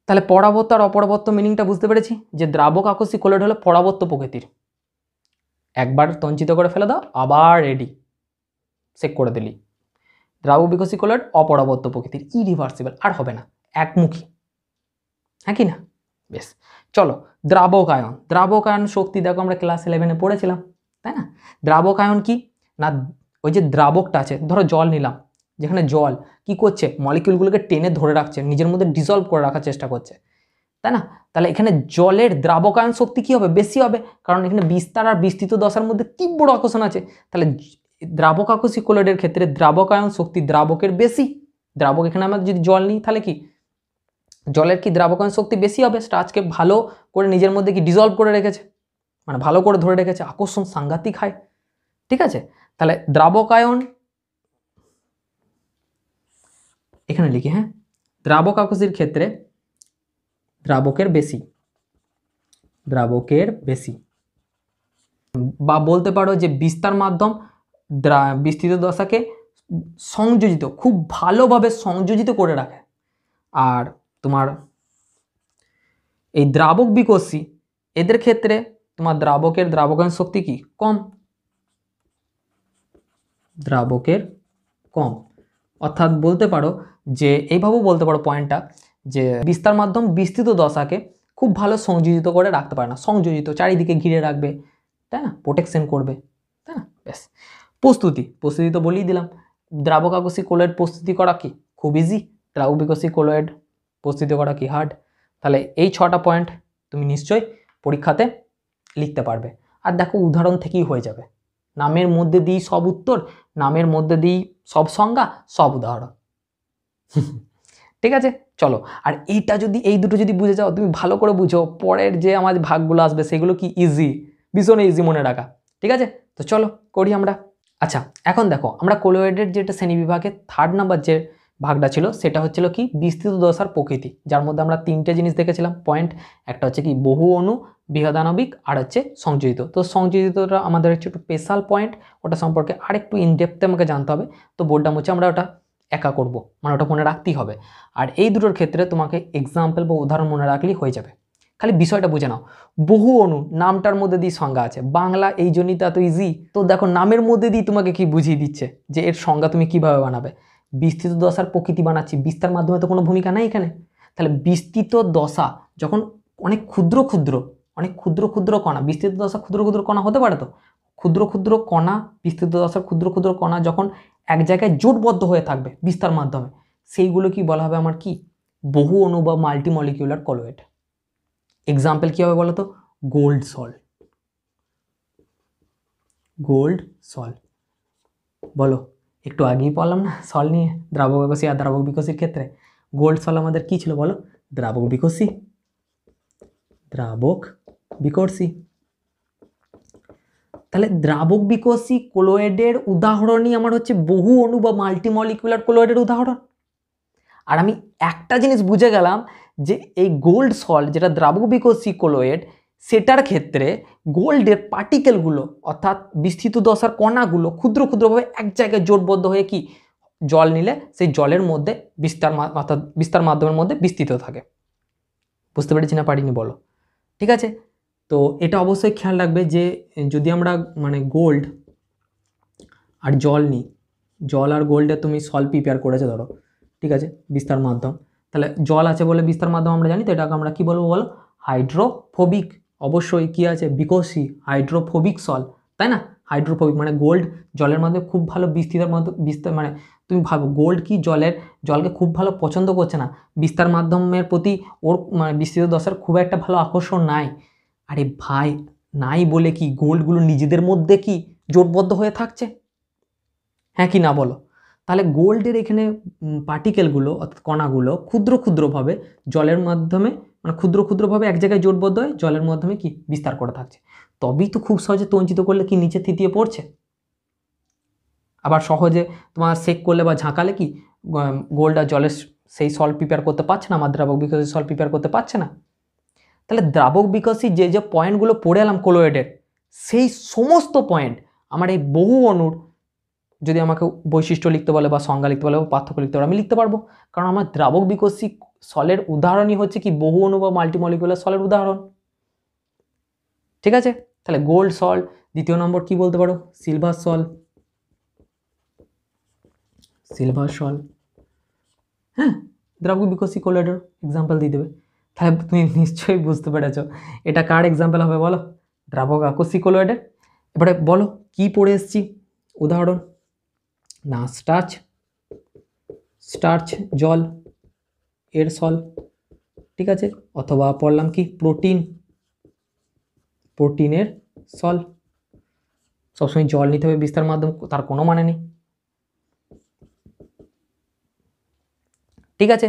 তাহলে পরাবর্ত আর অপরাবর্ত মিনিংটা বুঝতে পেরেছি, যে দ্রাবক আকস্মিক কোলয়েড হলো পরাবর্ত প্রকৃতির, একবার তঞ্চিত করে ফেলে দাও আবার রেডি, সেক করে দিলি। দ্রাবক বিকর্ষী কোলয়েড অপরাবর্ত প্রকৃতির, ইরিভার্সিবল, আর হবে না, একমুখী, হ্যাঁ কি না? বেশ, চলো দ্রাবক আয়ন। দ্রাবক আয়ন শক্তি দেখো আমরা ক্লাস 11-এ পড়েছিলাম, তাই না? দ্রাবক আয়ন কি না, ওই যে দ্রাবকটা আছে, ধরো জল নিলাম, যেখানে জল কি করছে মলিকিউলগুলোকে টেনে ধরে রাখছে, নিজের মধ্যে ডিসলভ করে রাখার চেষ্টা করছে, তাই না? তাহলে এখানে জলের দ্রাবকায়ন শক্তি কি হবে, বেশি হবে, কারণ এখানে বিস্তার আর বিস্তৃত দশার মধ্যে তীব্র আকর্ষণ আছে। তাহলে দ্রাবক আকস্মিক কোলয়েডের ক্ষেত্রে দ্রাবকায়ন শক্তি দ্রাবকের বেশি। দ্রাবক এখানে আমরা যদি জল নিই তাহলে কি জলের কি দ্রাবকায়ন শক্তি বেশি হবে, স্টার্চকে ভালো করে নিজের মধ্যে কি ডিসলভ করে রেখেছে, মানে ভালো করে ধরে রেখেছে, আকর্ষণ সাংঘাতিক হয়। ঠিক আছে, তাহলে দ্রাবকায়ন এখানে লিখি, হ্যাঁ দ্রাবক আকস্মিক ক্ষেত্রে দ্রাবকের বেশি, দ্রাবকের বেশি, বা বলতে পারো যে বিস্তার মাধ্যম বিস্তৃত দশাকে সংযোজিত, খুব ভালোভাবে সংযোজিত করে রাখে। আর তোমার এই দ্রাবক বিকর্ষী এদের ক্ষেত্রে তোমার দ্রাবকের দ্রাবকায়ন শক্তি কি কম, দ্রাবকের কম, অর্থাৎ বলতে পারো যে এইভাবেও বলতে পারো পয়েন্টটা, যে বিস্তার মাধ্যম বিস্তৃত দশাকে খুব ভালো সংযোজিত করে রাখতে পারে না, সংযোজিত চারিদিকে ঘিরে রাখবে, তাই না, প্রোটেকশন করবে, তাই না? ব্যাস, প্রস্তুতি তো বলেই দিলাম। দ্রাবক আকস্মিক কোলয়েড প্রস্তুতি করা কি খুব ইজি, দ্রাবক বিকর্ষী কোলয়েড প্রস্তুতি করা কি হার্ড। তাহলে এই 6টা পয়েন্ট তুমি নিশ্চয়ই পরীক্ষাতে লিখতে পারবে, আর দেখো উদাহরণ থেকেই হয়ে যাবে, নামের মধ্যে দিই সব উত্তর, নামের মধ্যে দিই সব সংজ্ঞা, সব উদাহরণ। ঠিক আছে, চলো। আর এইটা যদি এই দুটো যদি বুঝে যাও, তুমি ভালো করে বুঝো, পরের যে আমার ভাগগুলো আসবে সেগুলো কি ইজি, ভীষণ ইজি মনে রাখা। ঠিক আছে, তো চলো করি আমরা। আচ্ছা, এখন দেখো আমরা কোলয়েডের যেটা শ্রেণীবিভাগের 3rd নাম্বার যে ভাগটা ছিল সেটা হচ্ছিল কি বিস্তৃত দশার প্রকৃতি, যার মধ্যে আমরা 3টে জিনিস দেখেছিলাম পয়েন্ট, একটা হচ্ছে কি বহু অণু, বৃহদাণবিক, আর হচ্ছে সংযোজিত। তো সংযোজিতটা আমাদের হচ্ছে একটু স্পেশাল পয়েন্ট, ওটা সম্পর্কে আরেকটু ইনডেপথে আমাকে জানতে হবে, তো বোর্ডটা মুছে আমরা ওটা একা করব, মানে ওটা মনে রাখতেই হবে। আর এই দুটোর ক্ষেত্রে তোমাকে এক্সাম্পল বা উদাহরণ মনে রাখলেই হয়ে যাবে, খালি বিষয়টা বুঝে নাও। বহু অণু নামটার মধ্যে দিয়ে সংজ্ঞা আছে, বাংলা এই জন্যই তো এত ইজি। তো দেখো নামের মধ্যে দিয়ে তোমাকে কি বুঝিয়ে দিচ্ছে যে এর সংজ্ঞা তুমি কিভাবে বানাবে। বিস্তৃত দশার প্রকৃতি বানাচ্ছি, বিস্তার মাধ্যমে তো কোনো ভূমিকা নাই এখানে। তাহলে বিস্তৃত দশা যখন অনেক ক্ষুদ্র ক্ষুদ্র কণা, বিস্তৃত দশা ক্ষুদ্র ক্ষুদ্র কণা হতে পারে, তো ক্ষুদ্র ক্ষুদ্র কণা, বিস্তৃত দশার ক্ষুদ্র ক্ষুদ্র কণা যখন এক জায়গায় জোটবদ্ধ হয়ে থাকবে বিস্তার মাধ্যমে, সেইগুলো কি বলা হবে আমার কি বহু অণু বা মাল্টিমলিকিউলার কোলয়েড। এক্সাম্পল কি হবে বলো তো, গোল্ড সল, গোল্ড সল, বলো একটু আগেই বললাম না সল নিয়ে, দ্রাবক বিকর্ষী আর দ্রাবক বিকর্ষীর ক্ষেত্রে গোল্ড সল আমাদের কি ছিল বলো, দ্রাবক বিকর্ষী, দ্রাবক বিকর্ষী। তাহলে দ্রাবক বিকর্ষী কোলয়েডের উদাহরণই আমার হচ্ছে বহু অণু বা মাল্টিমলিকুলার কোলয়েডের উদাহরণ। আর আমি একটা জিনিস বুঝে গেলাম যে এই গোল্ড সল যেটা দ্রাবক বিকর্ষী কোলয়েড, সেটার ক্ষেত্রে গোল্ডের পার্টিকেলগুলো অর্থাৎ বিস্তৃত দশার কণাগুলো ক্ষুদ্র ক্ষুদ্রভাবে এক জায়গায় জোটবদ্ধ হয়ে কি জল নিলে সেই জলের মধ্যে অর্থাৎ বিস্তার মাধ্যমের মধ্যে বিস্তৃত থাকে। বুঝতে পেরেছি না পারিনি বলো? ঠিক আছে, তো এটা অবশ্যই খেয়াল রাখবে যে যদি আমরা মানে গোল্ড আর জল নিই, জল আর গোল্ডে তুমি সল্ট প্রিপেয়ার করেছো ধরো, ঠিক আছে, বিস্তার মাধ্যম, তাহলে জল আছে বলে বিস্তার মাধ্যম আমরা জানি, তো এটাকে আমরা কি বলবো বলো, হাইড্রোফোবিক। অবশ্যই কি আছে, বিকসি হাইড্রোফোবিক সল, তাই না, হাইড্রোফোবিক মানে গোল্ড জলের মধ্যে খুব ভালো বিস্তার মানে তুমি ভাবো গোল্ড কি জলকে খুব ভালো পছন্দ করছে না, বিস্তার মাধ্যমের প্রতি ওর মানে বিস্তৃত দশার খুব একটা ভালো আকর্ষণ নাই। আরে ভাই নাই বলে কি গোল্ডগুলো নিজেদের মধ্যে কি জোটবদ্ধ হয়ে থাকছে, হ্যাঁ কি না বলো? তাহলে গোল্ডের এখানে পার্টিকেলগুলো অর্থাৎ কণাগুলো ক্ষুদ্র ক্ষুদ্রভাবে জলের মাধ্যমে মানে ক্ষুদ্র ক্ষুদ্রভাবে এক জায়গায় জোটবদ্ধ হয়ে জলের মাধ্যমে কি বিস্তার করে থাকছে, তবেই তো খুব সহজে তঞ্চিত করলে কি নিচে থিতিয়ে পড়ছে। আবার সহজে তোমার সেক করলে বা ঝাঁকালে কি গোল্ড আর জলের সেই সল্ট প্রিপেয়ার করতে পারছে না, আমার দ্রাবক বিকশী সল্ট প্রিপেয়ার করতে পারছে না। তাহলে দ্রাবক বিকশী যে যে পয়েন্টগুলো পড়ে এলাম কোলোয়েডের, সেই সমস্ত পয়েন্ট আমার এই বহু অণুর যদি আমাকে বৈশিষ্ট্য লিখতে বলে বা সংজ্ঞা লিখতে বলে বা পার্থক্য লিখতে বলে আমি লিখতে পারবো, কারণ আমার দ্রাবক বিকশী সলের উদাহরণই হচ্ছে কি বহু অণু বা মাল্টিমলিকুলার সলের উদাহরণ। ঠিক আছে, তাহলে গোল্ড সল্ট। দ্বিতীয় নম্বর কি বলতে পারো, সিলভার সল, সিলভার সল, হ্যাঁ দ্রাবক বিকশী কোলোয়েডের এক্সাম্পল দিয়ে দেবে। তাহলে তুমি নিশ্চয়ই বুঝতে পেরেছ এটা কার এক্সাম্পল হবে বলো, দ্রাবক আকস্মিক কোলোয়েডের। এবারে বলো কি পড়ে এসছি উদাহরণ, না স্টার্চ জল এর সল, ঠিক আছে, অথবা পড়লাম কি প্রোটিনের সল। সবসময় জল নিতে হবে বিস্তার মাধ্যম, তার কোনো মানে নেই। ঠিক আছে,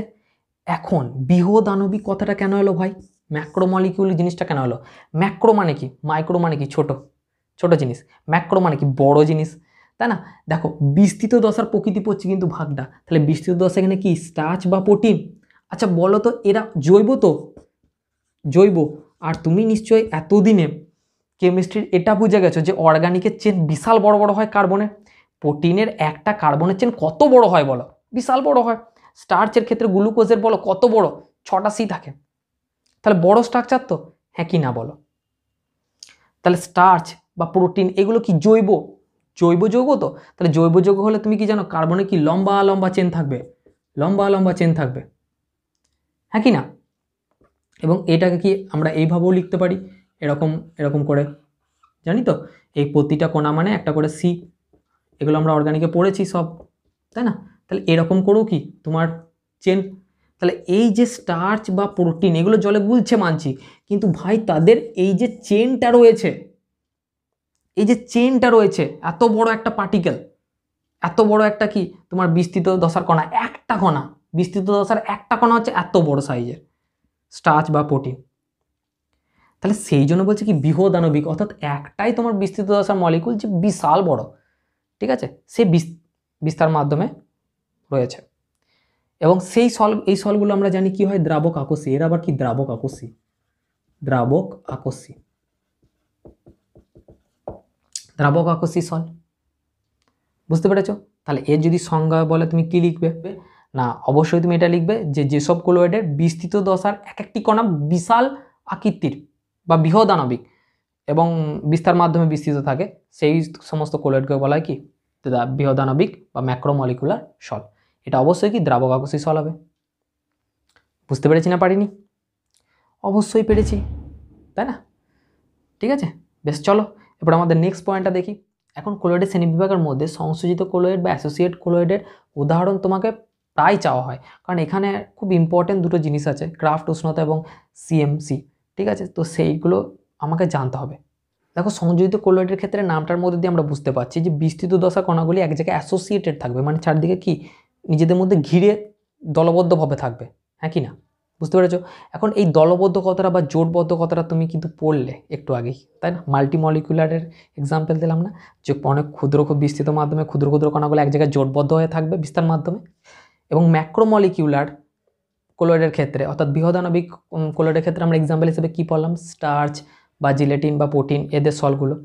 এখন বৃহৎ আণবিক কথাটা কেন এলো ভাই, ম্যাক্রোমলিকিউল জিনিসটা কেন এলো? ম্যাক্রো মানে কি, মাইক্রো মানে কি ছোট ছোট জিনিস, ম্যাক্রো মানে কি বড় জিনিস, তাই না? দেখো বিস্তৃত দশার প্রকৃতি পড়ছে কিন্তু ভাগটা, তাহলে বিস্তৃত দশা এখানে কি স্টার্চ বা প্রোটিন? আচ্ছা বলো তো এরা জৈব, তো জৈব। আর তুমি নিশ্চয়ই এতদিনে কেমিস্ট্রির এটা বুঝে গেছো যে অর্গানিকের চেন বিশাল বড় বড় হয়, কার্বনের, প্রোটিনের একটা কার্বনের চেন কত বড় হয় বলো, বিশাল বড় হয়। স্টার্চের ক্ষেত্রে গ্লুকোজের বলো কত বড়, 6টা C থাকে, তাহলে বড় স্ট্রাকচার তো, হ্যাঁ কি না বলো? তাহলে স্টার্চ বা প্রোটিন এগুলো কি জৈব যৌগ তো, তাহলে জৈব যৌগ হলে তুমি কি জানো কার্বনে কি লম্বা লম্বা চেন থাকবে, লম্বা লম্বা চেন থাকবে, হ্যাঁ কি না? এবং এটাকে কি আমরা এইভাবেও লিখতে পারি, এরকম এরকম করে, জানি তো এই প্রতিটা কোণা মানে একটা করে C, এগুলো আমরা অর্গানিকে পড়েছি সব, তাই না? তাহলে এরকম করেও কি তোমার চেন। তাহলে এই যে স্টার্চ বা প্রোটিন এগুলো জলে গুলছে মানছি, কিন্তু ভাই তাদের এই যে চেনটা রয়েছে, এই যে চেনটা রয়েছে, এত বড় একটা পার্টিকেল, এত বড় একটা কি তোমার বিস্তৃত দশার কণা, একটা কণা বিস্তৃত দশার একটা কণা হচ্ছে এত বড় সাইজের স্টার্চ বা প্রোটিন। তাহলে সেই জন্য বলছে কি বৃহৎ আণবিক, অর্থাৎ একটাই তোমার বিস্তৃত দশার মলিকুল যে বিশাল বড়, ঠিক আছে, সে বিস্তার মাধ্যমে রয়েছে। এবং এই সলগুলো আমরা জানি কি হয় দ্রাবক আকস্মিক, এর আবার কি দ্রাবক আকস্মিক, দ্রাবক আকস্মিক সল, বুঝতে পেরেছো? তাহলে এর যদি সংজ্ঞা বলে তুমি কি লিখবে, না অবশ্যই তুমি এটা লিখবে যে যেসব কোলোয়েডের বিস্তৃত দশার এক একটি কণা বিশাল আকৃতির বা বৃহৎ আণবিক এবং বিস্তার মাধ্যমে বিস্তৃত থাকে, সেই সমস্ত কোলোয়েডকে বলা হয় কি বৃহৎ আণবিক বা ম্যাক্রোমলিকুলার সল। এটা অবশ্যই কি দ্রাবক আকস্মিক সল হবে। বুঝতে পেরেছি না পারিনি? অবশ্যই পেরেছি, তাই না? ঠিক আছে, বেশ চলো এবার আমাদের নেক্সট পয়েন্টটা দেখি। এখন কোলোয়েডের শ্রেণীবিভাগের মধ্যে সংযোজিত কোলোয়েড বা অ্যাসোসিয়েট কোলোয়েডের উদাহরণ তোমাকে প্রায় চাওয়া হয়, কারণ এখানে খুব ইম্পর্টেন্ট দুটো জিনিস আছে, ক্রাফট উষ্ণতা এবং CMC, ঠিক আছে, তো সেইগুলো আমাকে জানতে হবে। দেখো সংযোজিত কোলোয়েডের ক্ষেত্রে নামটার মধ্যে দিয়ে আমরা বুঝতে পারছি যে বিস্তৃত দশা কণাগুলি এক জায়গায় অ্যাসোসিয়েটেড থাকবে, মানে চারদিকে কি নিজেদের মধ্যে ঘিরে দলবদ্ধভাবে থাকবে, হ্যাঁ কি না? বুঝতে পেরেছো? এখন এই দলবদ্ধ কথাটা বা জোটবদ্ধ কথাটা তুমি কিন্তু পড়লে একটু আগেই, তাই না? মাল্টিমলিকুলারের এক্সাম্পল দিলাম না, যে অনেক ক্ষুদ্র খুব বিস্তৃত মাধ্যমে ক্ষুদ্র ক্ষুদ্র কণাগুলো এক জায়গায় জোটবদ্ধ হয়ে থাকবে বিস্তার মাধ্যমে। এবং ম্যাক্রোমলিকুলার কোলোয়েডের ক্ষেত্রে অর্থাৎ বৃহদাণবিক কোলোয়েডের ক্ষেত্রে আমরা এক্সাম্পল হিসেবে কী পড়লাম, স্টার্চ বা জিলেটিন বা প্রোটিন এদের সলগুলো।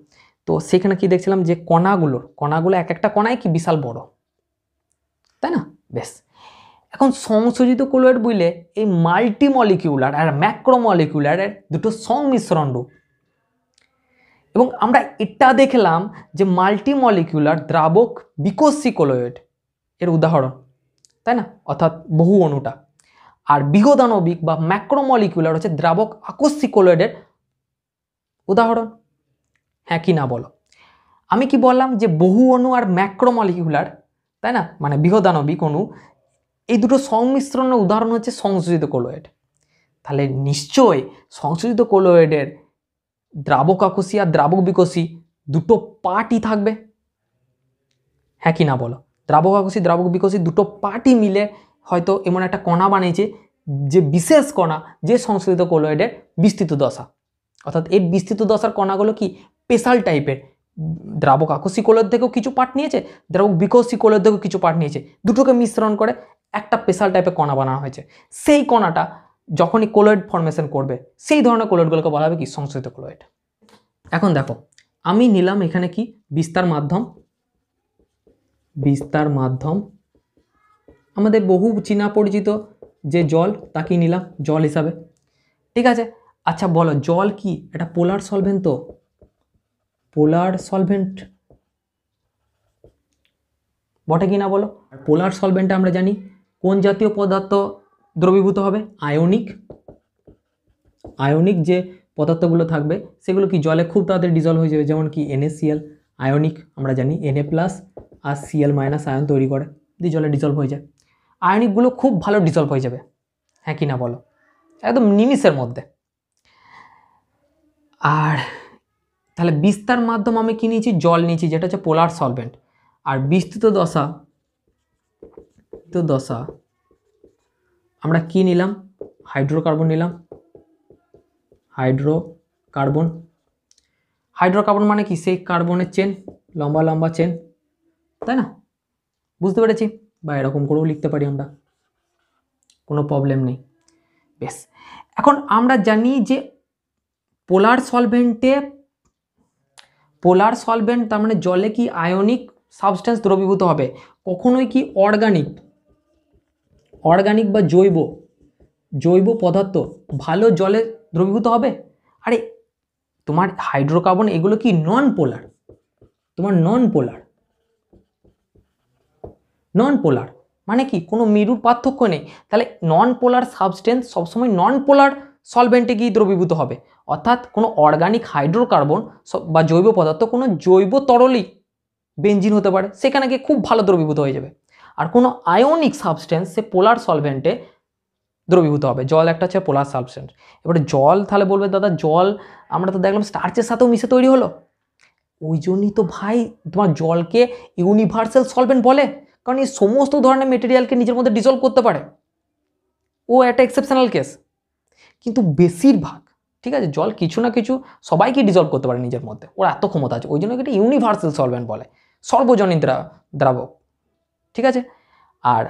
তো সেখানে কি দেখছিলাম যে কণাগুলো এক একটা কণায় কি বিশাল বড়, তাই না? বেশ, এখন সংযোজিত কোলোয়েড বুঝলে এই মাল্টিমলিকিউলার আর ম্যাক্রোমলিকুলারের দুটো সংমিশ্রণ রূপ, এবং আমরা এটা দেখলাম যে মাল্টিমলিকুলার দ্রাবক বিকোষী কোলয়েড এর উদাহরণ, তাই না, অর্থাৎ বহু অণুটা। আর বৃহদাণবিক বা ম্যাক্রোমলিকুলার হচ্ছে দ্রাবক আকস্মিক কোলয়েডের উদাহরণ। হ্যাঁ কি না বলো? আমি কি বললাম যে বহু অণু আর ম্যাক্রোমলিকুলার, তাই না, মানে বৃহদাণবিক অণু, এই দুটো সংমিশ্রণের উদাহরণ হচ্ছে সংযোজিত কোলয়েড। তাহলে নিশ্চয় সংযোজিত কোলয়েডের দ্রাবক আকস্মিক আর দ্রাবক বিকোষী দুটো পার্টই থাকবে। হ্যাঁ কি না বলো? দ্রাবক আকস্মিক দ্রাবক বিকোষী দুটো পার্টই মিলে হয়তো এমন একটা কণা বানিয়েছে, যে বিশেষ কণা যে সংশ্লেষিত কোলয়েডের বিস্তৃত দশা। অর্থাৎ এই বিস্তৃত দশার কণাগুলো কি স্পেশাল টাইপের, দ্রাবক আকস্মিক কোলয়েড থেকেও কিছু পার্ট নিয়েছে, দ্রাবক বিকোষী কোলয়েড থেকেও কিছু পার্ট নিয়েছে, দুটোকে মিশ্রণ করে একটা স্পেশাল টাইপের কণা বানানো হয়েছে। সেই কণাটা যখনই কোলয়েড ফর্মেশন করবে সেই ধরনের কোলয়েডগুলোকে বলা হবে কি সংশ্লেষিত কোলয়েড। এখন দেখো আমি নিলাম এখানে কি বিস্তার মাধ্যম, বিস্তার মাধ্যম আমাদের বহু চীনা পরিচিত যে জল, তাকে নিলাম জল হিসাবে, ঠিক আছে। আচ্ছা বলো জল কি এটা পোলার সলভেন্ট? তো পোলার সলভেন্ট বটে কি না বলো? পোলার সলভেন্টে আমরা জানি কোন জাতীয় পদার্থ দ্রবীভূত হবে? আয়নিক। আয়নিক যে পদার্থগুলো থাকবে সেগুলো কি জলে খুব তাড়াতাড়ি ডিজলভ হয়ে যাবে, যেমন কি NaCl আয়নিক, আমরা জানি Na+ আর Cl- আয়ন তৈরি করে, দিয়ে জলে ডিজলভ হয়ে যায়। আয়নিকগুলো খুব ভালো ডিজলভ হয়ে যাবে, হ্যাঁ কি না বলো? একদম নিমিষের মধ্যে। আর তাহলে বিস্তার মাধ্যম আমি কি নিয়েছি? জল নিয়েছি, যেটা হচ্ছে পোলার সলভেন্ট। আর বিস্তৃত দশা, দশা আমরা কি নিলাম? হাইড্রোকার্বন নিলাম। হাইড্রোকার্বন, হাইড্রোকার্বন মানে কি সেই কার্বনের চেন, লম্বা লম্বা চেন, তাই না? বুঝতে পেরেছি? বা এরকম করেও লিখতে পারি আমরা, কোনো প্রবলেম নেই। বেশ, এখন আমরা জানি যে পোলার সলভেন্ট তার মানে জলে কি আয়নিক সাবস্টেন্স দ্রবীভূত হবে, কখনোই কি অর্গানিক বা জৈব পদার্থ ভালো জলে দ্রবীভূত হবে? আরে তোমার হাইড্রোকার্বন এগুলো কি নন পোলার, তোমার নন পোলার মানে কি কোনো মেরুর পার্থক্য নেই। তাহলে নন পোলার সাবস্টেন্স সবসময় নন পোলার সলভেন্টে গিয়ে দ্রবীভূত হবে, অর্থাৎ কোনো অর্গানিক হাইড্রোকার্বন বা জৈব পদার্থ কোনো জৈব তরলই বেঞ্জিন হতে পারে, সেখানে গিয়ে খুব ভালো দ্রবীভূত হয়ে যাবে। আর কোনো আয়নিক সাবস্টেন্স সে পোলার সলভেন্টে দ্রবীভূত হবে। জল একটা হচ্ছে পোলার সাবস্টেন্স। এবারে জল তাহলে বলবে দাদা জল আমরা তো দেখলাম স্টার্চের সাথেও মিশে তৈরি হলো, ওই জন্যই তো ভাই তোমার জলকে ইউনিভার্সাল সলভেন্ট বলে, কারণ এই সমস্ত ধরনের মেটেরিয়ালকে নিজের মধ্যে ডিজলভ করতে পারে। ও একটা এক্সেপশনাল কেস, কিন্তু বেশিরভাগ, ঠিক আছে, জল কিছু না কিছু সবাইকে ডিজলভ করতে পারে নিজের মধ্যে, ওর এত ক্ষমতা আছে, ওই জন্য এটা ইউনিভার্সাল সলভেন্ট বলে, সর্বজনীন দ্রাবক, ঠিক আছে। আর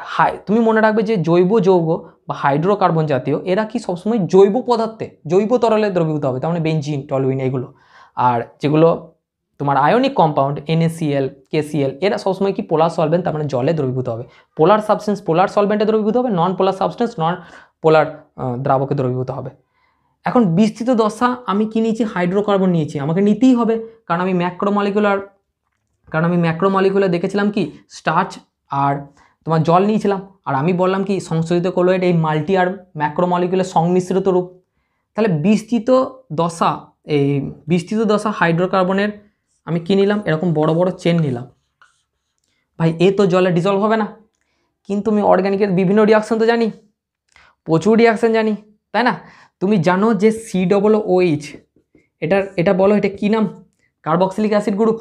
তুমি মনে রাখবে যে জৈব যৌগ বা হাইড্রোকার্বন জাতীয় এরা কি সবসময় জৈব পদার্থে জৈব তরলে দ্রবীভূত হবে, তার মানে বেঞ্জিন, টলুইন এগুলো। আর যেগুলো তোমার আয়নিক কম্পাউন্ড NaCl KCl এরা সবসময় কি পোলার সলভেন্ট, তার মানে জলে দ্রবীভূত হবে। পোলার সাবস্টেন্স পোলার সলভেন্টে দ্রবীভূত হবে, নন পোলার সাবস্টেন্স নন পোলার দ্রাবকে দ্রবীভূত হবে। এখন বিস্তৃত দশা আমি কি নিয়েছি? হাইড্রোকার্বন নিয়েছি, আমাকে নিতেই হবে, কারণ আমি ম্যাক্রোমলিকুলার দেখেছিলাম কি স্টার্চ আর তোমার জল নিয়েছিলাম। আর আমি বললাম কি সংশোধিত কোলয়েড এই মাল্টি আর ম্যাক্রোমলিকুলার সংমিশ্রিত রূপ। তাহলে বিস্তৃত দশা হাইড্রোকার্বনের আমি কি নিলাম? এরকম বড় বড় চেন নিলাম। ভাই এ তো জলে ডিজলভ হবে না, কিন্তু আমি অর্গানিকের বিভিন্ন রিয়াকশন তো জানি, প্রচুর রিয়াকশন জানি, তাই না? তুমি জানো যে COOH এটা বলো, এটা কি নাম? Carboxylic acid group.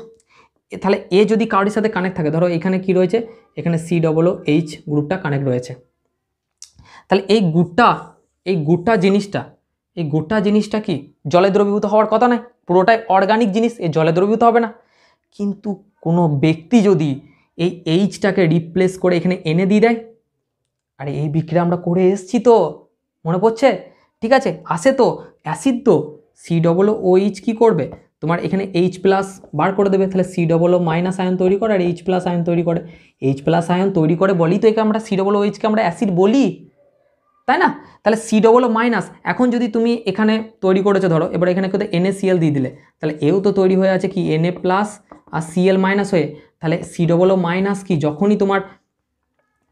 তাহলে এ যদি কারোর সাথে কানেক্ট থাকে, ধরো এখানে কি রয়েছে, এখানে COOH গ্রুপটা কানেক্ট রয়েছে, তাহলে এই গোটা জিনিসটা কি জলে দ্রবীভূত হওয়ার কথা নয়, পুরোটাই অর্গানিক জিনিস, এ জলে দ্রবীভূত হবে না। কিন্তু কোনো ব্যক্তি যদি এই এইচটাকে রিপ্লেস করে এখানে এনে দিয়ে দেয়, আরে এই বিক্রিয়া আমরা করে এসেছি তো, মনে পড়ছে? ঠিক আছে, আসে তো অ্যাসিড, তো COOH কি করবে, তোমার এখানে H+ বার করে দেবে, তাহলে COO- আয়ন তৈরি করে আর H+ আয়ন তৈরি করে। H+ আয়ন তৈরি করে বলি তো একে আমরা COOH কে আমরা অ্যাসিড বলি, তাই না? তাহলে সি ডবল ও মাইনাস, এখন যদি তুমি এখানে তৈরি করেছো ধরো, এবার এখানে কোথাও NaCl দিয়ে দিলে, তাহলে এও তো তৈরি হয়ে আছে কি Na প্লাস আর Cl মাইনাস হয়ে, তাহলে সি ডবল ও মাইনাস কি যখনই তোমার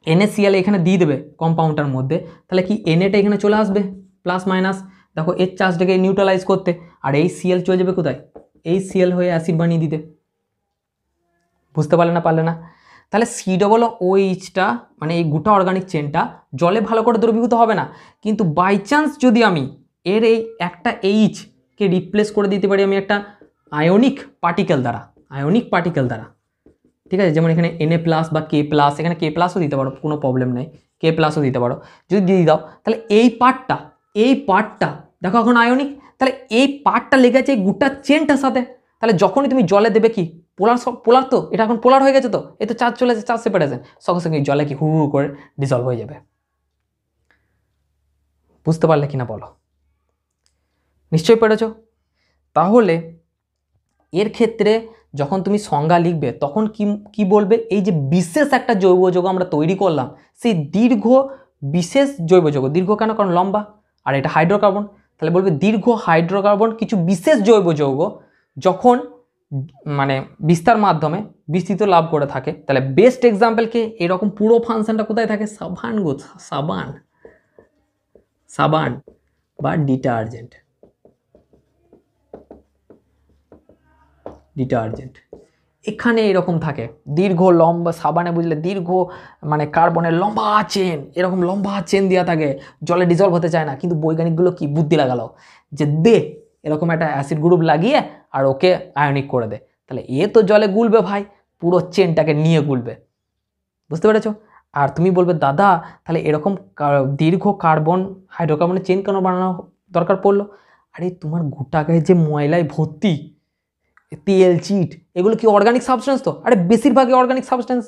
NaCl এখানে দিয়ে দেবে কম্পাউন্ডটার মধ্যে, তাহলে কি Na এখানে চলে আসবে প্লাস মাইনাস, দেখো এর চার্জটাকে নিউট্রালাইজ করতে, আর এই Cl চলে যাবে কোথায়, এই Cl হয়ে অ্যাসিড বানিয়ে দিতে। বুঝতে পারলে না পারলে না? তাহলে সি ডবল ও এইচটা মানে এই গোটা অর্গানিক চেনটা জলে ভালো করে দ্রবীভূত হবে না, কিন্তু বাই চান্স যদি আমি এর এই একটা এইচকে রিপ্লেস করে দিতে পারি আমি একটা আয়নিক পার্টিকেল দ্বারা, ঠিক আছে, যেমন এখানে Na প্লাস বা K প্লাস, এখানে K প্লাসও দিতে পারো, কোনো প্রবলেম নেই, K প্লাসও দিতে পারো, যদি দিয়ে দাও তাহলে এই পার্টটা দেখো এখন আয়নিক, তাহলে এই পার্টটা লেগে আছে এই গোটা চেনটার সাথে, তাহলে যখনই তুমি জলে দেবে কি পোলার তো এটা এখন পোলার হয়ে গেছে, তো এই তো চার্জ চলে যাচ্ছে, চার্জ সেপারেশন, সঙ্গে সঙ্গে জলে কি হু করে ডিসলভ হয়ে যাবে। বুঝতে পারলে কিনা বলো? নিশ্চয়ই পেরেছ। তাহলে এর ক্ষেত্রে যখন তুমি সংজ্ঞা লিখবে তখন কি বলবে, এই যে বিশেষ একটা জৈব যৌগ আমরা তৈরি করলাম, সেই বিশেষ জৈব যৌগ, দীর্ঘ কেন, কারণ লম্বা, আর এটা হাইড্রোকার্বন, তাহলে বলবে দীর্ঘ হাইড্রোকার্বন কিছু বিশেষ জৈব যৌগ যখন মানে বিস্তার মাধ্যমে বিস্তৃত লাভ করে থাকে, তাহলে বেস্ট এক্সাম্পলকে এরকম পুরো ফাংশনটা কোথায় থাকে, সাবান বা ডিটারজেন্ট, এখানে এরকম থাকে দীর্ঘ লম্বা, সাবানে বুঝলে দীর্ঘ মানে কার্বনের লম্বা চেন, এরকম লম্বা চেন দেওয়া থাকে, জলে ডিজলভ হতে চায় না, কিন্তু বৈজ্ঞানিকগুলো কি বুদ্ধি লাগালো যে এরকম একটা অ্যাসিড গ্রুপ লাগিয়ে আর ওকে আয়নিক করে দে, তাহলে এ তো জলে গুলবে ভাই, পুরো চেনটাকে নিয়ে গুলবে। বুঝতে পেরেছো? আর তুমি বলবে দাদা তাহলে এরকম দীর্ঘ হাইড্রোকার্বনের চেন কেন বানানো দরকার পড়লো? আরে তোমার গোটা গায়ে যে ময়লায় ভর্তি, তেল, চিট, এগুলো কি অর্গানিক সাবস্টেন্স? তো আরে বেশিরভাগই অর্গানিক সাবস্টেন্স,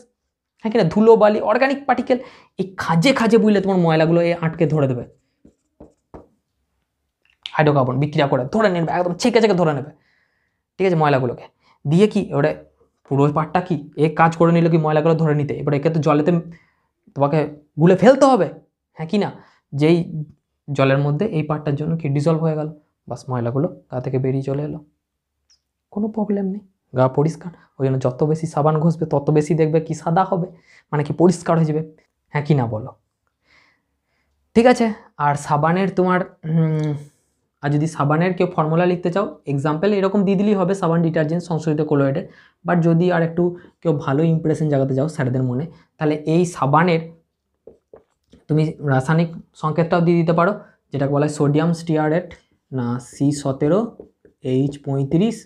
হ্যাঁ কিনা, ধুলো বালি অর্গানিক পার্টিকেল, এই খাজে বুঝলে তোমার ময়লাগুলো আটকে ধরে দেবে, হাইড্রোকার্বন বিক্রিয়া করে ধরে নেবে, একদম ছেঁকে ধরে নেবে, ঠিক আছে, ময়লাগুলোকে দিয়ে কি এবারে পুরো পাটটা কি কাজ করে নিল কি ময়লাগুলো ধরে নিতে, এবার একে তো জলেতে তোমাকে গুলে ফেলতে হবে, হ্যাঁ কি না, যেই জলের মধ্যে এই পাটটার জন্য কি ডিজলভ হয়ে গেল, বাস ময়লাগুলো গা থেকে বেরিয়ে চলে এলো, কোনো প্রবলেম নেই, গা পরিষ্কার। ওই জন্য যত বেশি সাবান ঘষবে তত বেশি দেখবে কি সাদা হবে, মানে কি পরিষ্কার হয়ে যাবে, হ্যাঁ কি না বলো? ঠিক আছে। আর সাবানের তোমার আর যদি সাবানের কেউ ফর্মুলা লিখতে চাও, এক্সাম্পল এরকম দিয়ে দিলেই হবে, সাবান ডিটারজেন্ট সংশোধিত কোলোয়েডের, বাট যদি আর একটু কেউ ভালো ইমপ্রেশন জাগাতে চাও স্যারদের মনে, তাহলে এই সাবানের তুমি রাসায়নিক সংকেতটাও দিয়ে দিতে পারো, যেটাকে বলা হয় সোডিয়াম স্টিয়ারেট, না C17H35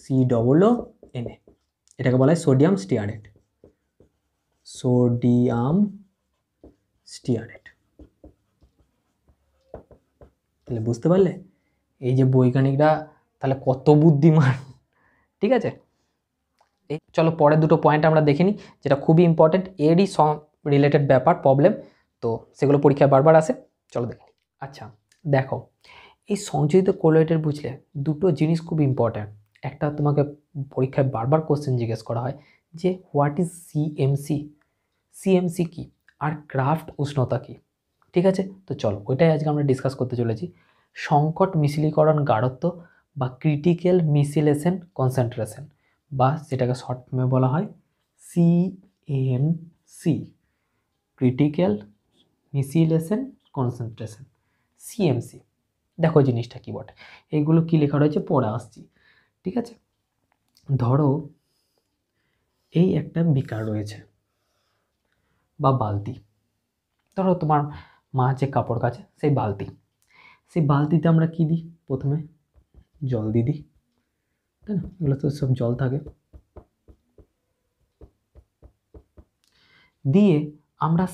COO Na, এটাকে বলা হয় সোডিয়াম স্টিয়ারেট, তাহলে বুঝতে পারলে এই যে বৈজ্ঞানিকরা তাহলে কত বুদ্ধিমান, ঠিক আছে। এই চলো পরের দুটো পয়েন্ট আমরা দেখে নিই, যেটা খুবই ইম্পর্টেন্ট, এরই রিলেটেড ব্যাপার প্রবলেম, তো সেগুলো পরীক্ষায় বারবার আসে, চলো দেখে নিই। আচ্ছা দেখো, এই সংযোজিত কোলোয়েডের বুঝলে দুটো জিনিস খুব ইম্পর্ট্যান্ট, একটা তোমাকে পরীক্ষায় বারবার কোশ্চেন জিজ্ঞেস করা হয় যে হোয়াট ইজ সিএমসি কি, আর ক্রাফট উষ্ণতা কি, ঠিক আছে, তো চলো ওইটাই আজকে আমরা ডিসকাস করতে চলেছি, সংকট মিশ্রীকরণ গাঢ়ত্ব বা ক্রিটিক্যাল মিসিলেশন কনসেন্ট্রেশন, বা যেটাকে শর্ট ফর্মে বলা হয় CMC, ক্রিটিক্যাল মিসিলেশন কনসেন্ট্রেশন, CMC। দেখো জিনিসটা কি বটে, এইগুলো কি লেখা রয়েছে পড়ে আসছি, ঠিক আছে। ধরো এই একটা বিকার রয়েছে বা বালতি, ধরো তোমার মা যে কাপড় কাচে সেই বালতিতে আমরা কি দিই, প্রথমে জল দিই, তাই না, এগুলো তো সব জল থাকে, দিয়ে আমরা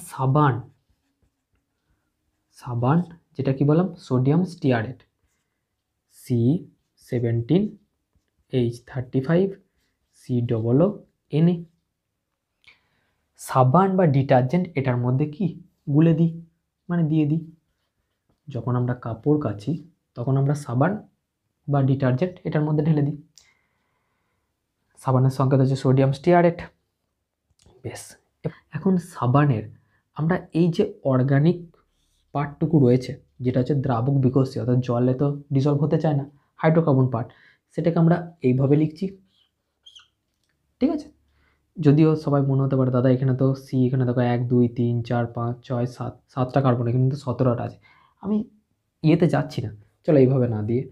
সাবান যেটা কি বললাম sodium stearate C17H35 COO Na, সাবান বা ডিটারজেন্ট এটার মধ্যে কি গুলে দিই, মানে দিয়ে দিই, যখন আমরা কাপড় কাচি তখন আমরা সাবান বা ডিটারজেন্ট এটার মধ্যে ঢেলে দিই, সাবানের সংকেত হচ্ছে সোডিয়াম স্টিয়ারেট। বেশ, এখন সাবানের আমরা এই যে অর্গানিক পার্টটুকু রয়েছে যেটা হচ্ছে দ্রাবক বিকর্ষী, অর্থাৎ জলে তো ডিজলভ হতে চায় না, হাইড্রোকার্বন পার্ট, সেটাকে আমরা এইভাবে লিখছি। ঠিক আছে, যদিও সবাই মনে হতে পারে দাদা এখানে তো সি, এখানে দেখো 1 2 3 4 5 6 7, 7টা কার্বন, এখানে কিন্তু 17টা আছে। আমি ইয়েতে যাচ্ছি না, চলো এইভাবে না দিয়ে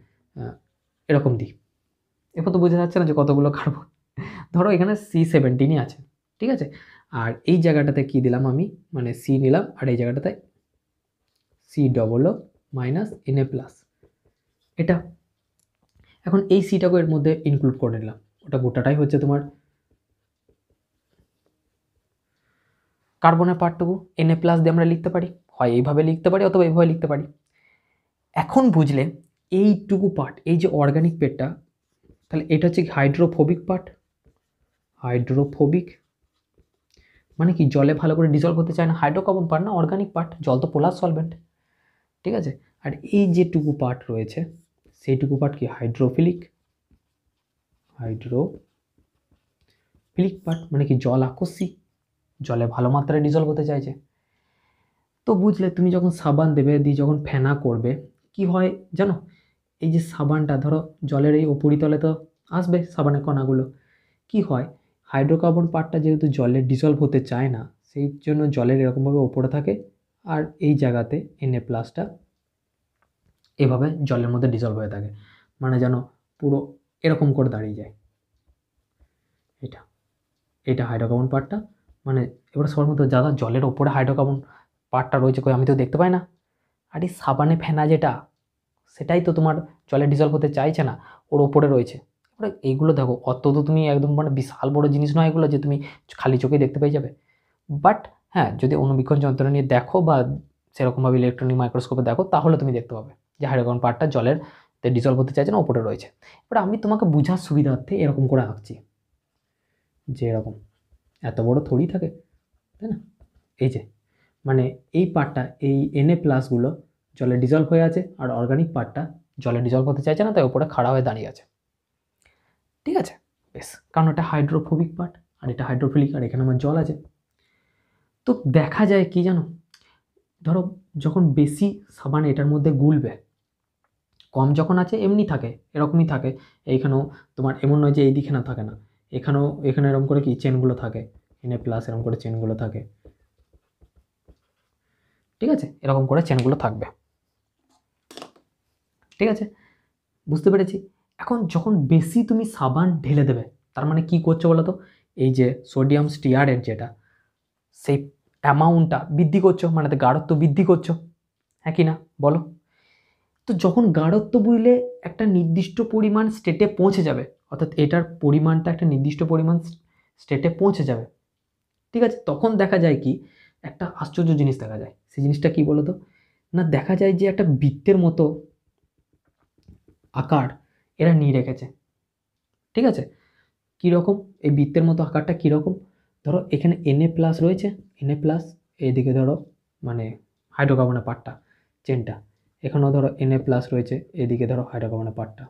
এরকম দিই। এরপর তো বোঝা যাচ্ছে না যে কতগুলো কার্বন। ধরো এখানে C17ই আছে, ঠিক আছে, আর এই জায়গাটাতে কি দিলাম আমি, মানে সি নিলাম, আর এই জায়গাটাতে C=- Na+, এটা। এখন এই সিটাকে এর মধ্যে ইনক্লুড করে নিলাম, ওটা গোটাটাই হচ্ছে তোমার কার্বনের পার্টটুকু। Na+ দিয়ে আমরা লিখতে পারি, হয় এইভাবে লিখতে পারি অথবা এইভাবে লিখতে পারি। এখন বুঝলে এইটুকু পার্ট, এই যে অর্গানিক পেটটা, তাহলে এটা হচ্ছে হাইড্রোফোবিক পার্ট। হাইড্রোফোবিক মানে কি, জলে ভালো করে ডিজলভ হতে চায় না, হাইড্রোকার্বন পার্ট না, অর্গানিক পার্ট, জল তো পোলার সলভেন্ট। ঠিক আছে, আর এই যেটুকু পার্ট রয়েছে সেইটুকু পার্ট কি, হাইড্রোফিলিক। হাইড্রোফিলিক পার্ট মানে কি, জল আকর্ষী, জলে ভালো মাত্রায় ডিজলভ হতে চাইছে। তো বুঝলে, তুমি যখন সাবান দেবে, দিয়ে যখন ফেনা করবে, কি হয় জানো, এই যে সাবানটা ধরো জলের এই উপরিতলে তো আসবে সাবানের কণাগুলো, কি হয়, হাইড্রোকার্বন পার্টটা যেহেতু জলে ডিজলভ হতে চায় না, সেই জন্য জলের এরকমভাবে ওপরে থাকে, আর এই জায়গাতে Na+টা এভাবে জলের মধ্যে ডিজলভ হয়ে থাকে, মানে যেন পুরো এরকম করে দাঁড়িয়ে যায়। এটা হাইড্রোকার্বন পার্টটা, মানে এবার সবার মধ্যে দাদা জলের ওপরে হাইড্রোকার্বন পার্টটা রয়েছে, কই আমি তো দেখতে পাই না। আর এই সাবানে ফেনা যেটা, সেটাই তো তোমার জলে ডিজলভ হতে চাইছে না, ওর ওপরে রয়েছে। এবারে এইগুলো দেখো, অত তো তুমি একদম মানে বিশাল বড় জিনিস নয় এগুলো যে তুমি খালি চোখে দেখতে পেয়ে যাবে। বাট হ্যাঁ, যদি অনুবীক্ষণ যন্ত্র নিয়ে দেখো বা সেরকমভাবে ইলেকট্রনিক মাইক্রোস্কোপে দেখো, তাহলে তুমি দেখতে পাবে যে হাইড্রোকার্বন পার্টটা জলের ডিজলভ হতে চাইছে না, ওপরে রয়েছে। এবার আমি তোমাকে বোঝার সুবিধার্থে এরকম করে আঁকছি, যে এরকম এত বড় থরি থাকে, তাই না, এই যে মানে এই পার্টটা, এই Na+গুলো জলে ডিজলভ হয়ে আছে, আর অর্গানিক পার্টটা জলে ডিজলভ হতে চাইছে না, তাই উপরে খাড়া হয়ে দাঁড়িয়ে আছে। ঠিক আছে, বেশ, কারণ এটা হাইড্রোফোবিক পার্ট, আর এটা হাইড্রোফিলিক, আর এখানে আমার জল আছে। তো দেখা যায় কি জানো, ধরো যখন বেশি সাবান এটার মধ্যে গুলবে, কম যখন আছে এমনি থাকে, এরকমই থাকে, এইখানেও তোমার এমন নয় যে এই দিকে না থাকে না, এখানেও, এখানে এরকম করে কি চেনগুলো থাকে, Na+ এরকম করে চেনগুলো থাকে। ঠিক আছে, এরকম করে চেনগুলো থাকবে। ঠিক আছে, বুঝতে পেরেছি। এখন যখন বেশি তুমি সাবান ঢেলে দেবে, তার মানে কি করছো বলো তো, এই যে সোডিয়াম স্টিয়ারেট যেটা, সেই অ্যামাউন্টটা বৃদ্ধি করছো, মানে গাঢ়ত্ব বৃদ্ধি করছো, হ্যাঁ কি না বলো। তো যখন গাঢ়ত্ব বুঝলে একটা নির্দিষ্ট পরিমাণ স্টেটে পৌঁছে যাবে, অর্থাৎ এটার পরিমাণটা একটা নির্দিষ্ট পরিমাণ স্টেটে পৌঁছে যাবে, ঠিক আছে, তখন দেখা যায় কি, একটা আশ্চর্য জিনিস দেখা যায়। সেই জিনিসটা কি বলো তো, না দেখা যায় যে একটা বৃত্তের মতো আকার এরা নিয়ে রেখেছে। ঠিক আছে, কীরকম, এই বৃত্তের মতো আকারটা কীরকম, ধরো এখানে Na+ রয়েছে, Na+, এইদিকে ধরো মানে হাইড্রোকার্বনের পার্টটা, চেনটা, এখানেও ধরো Na+ রয়েছে, এদিকে ধরো হাইড্রোকার্বনের পার্টটা।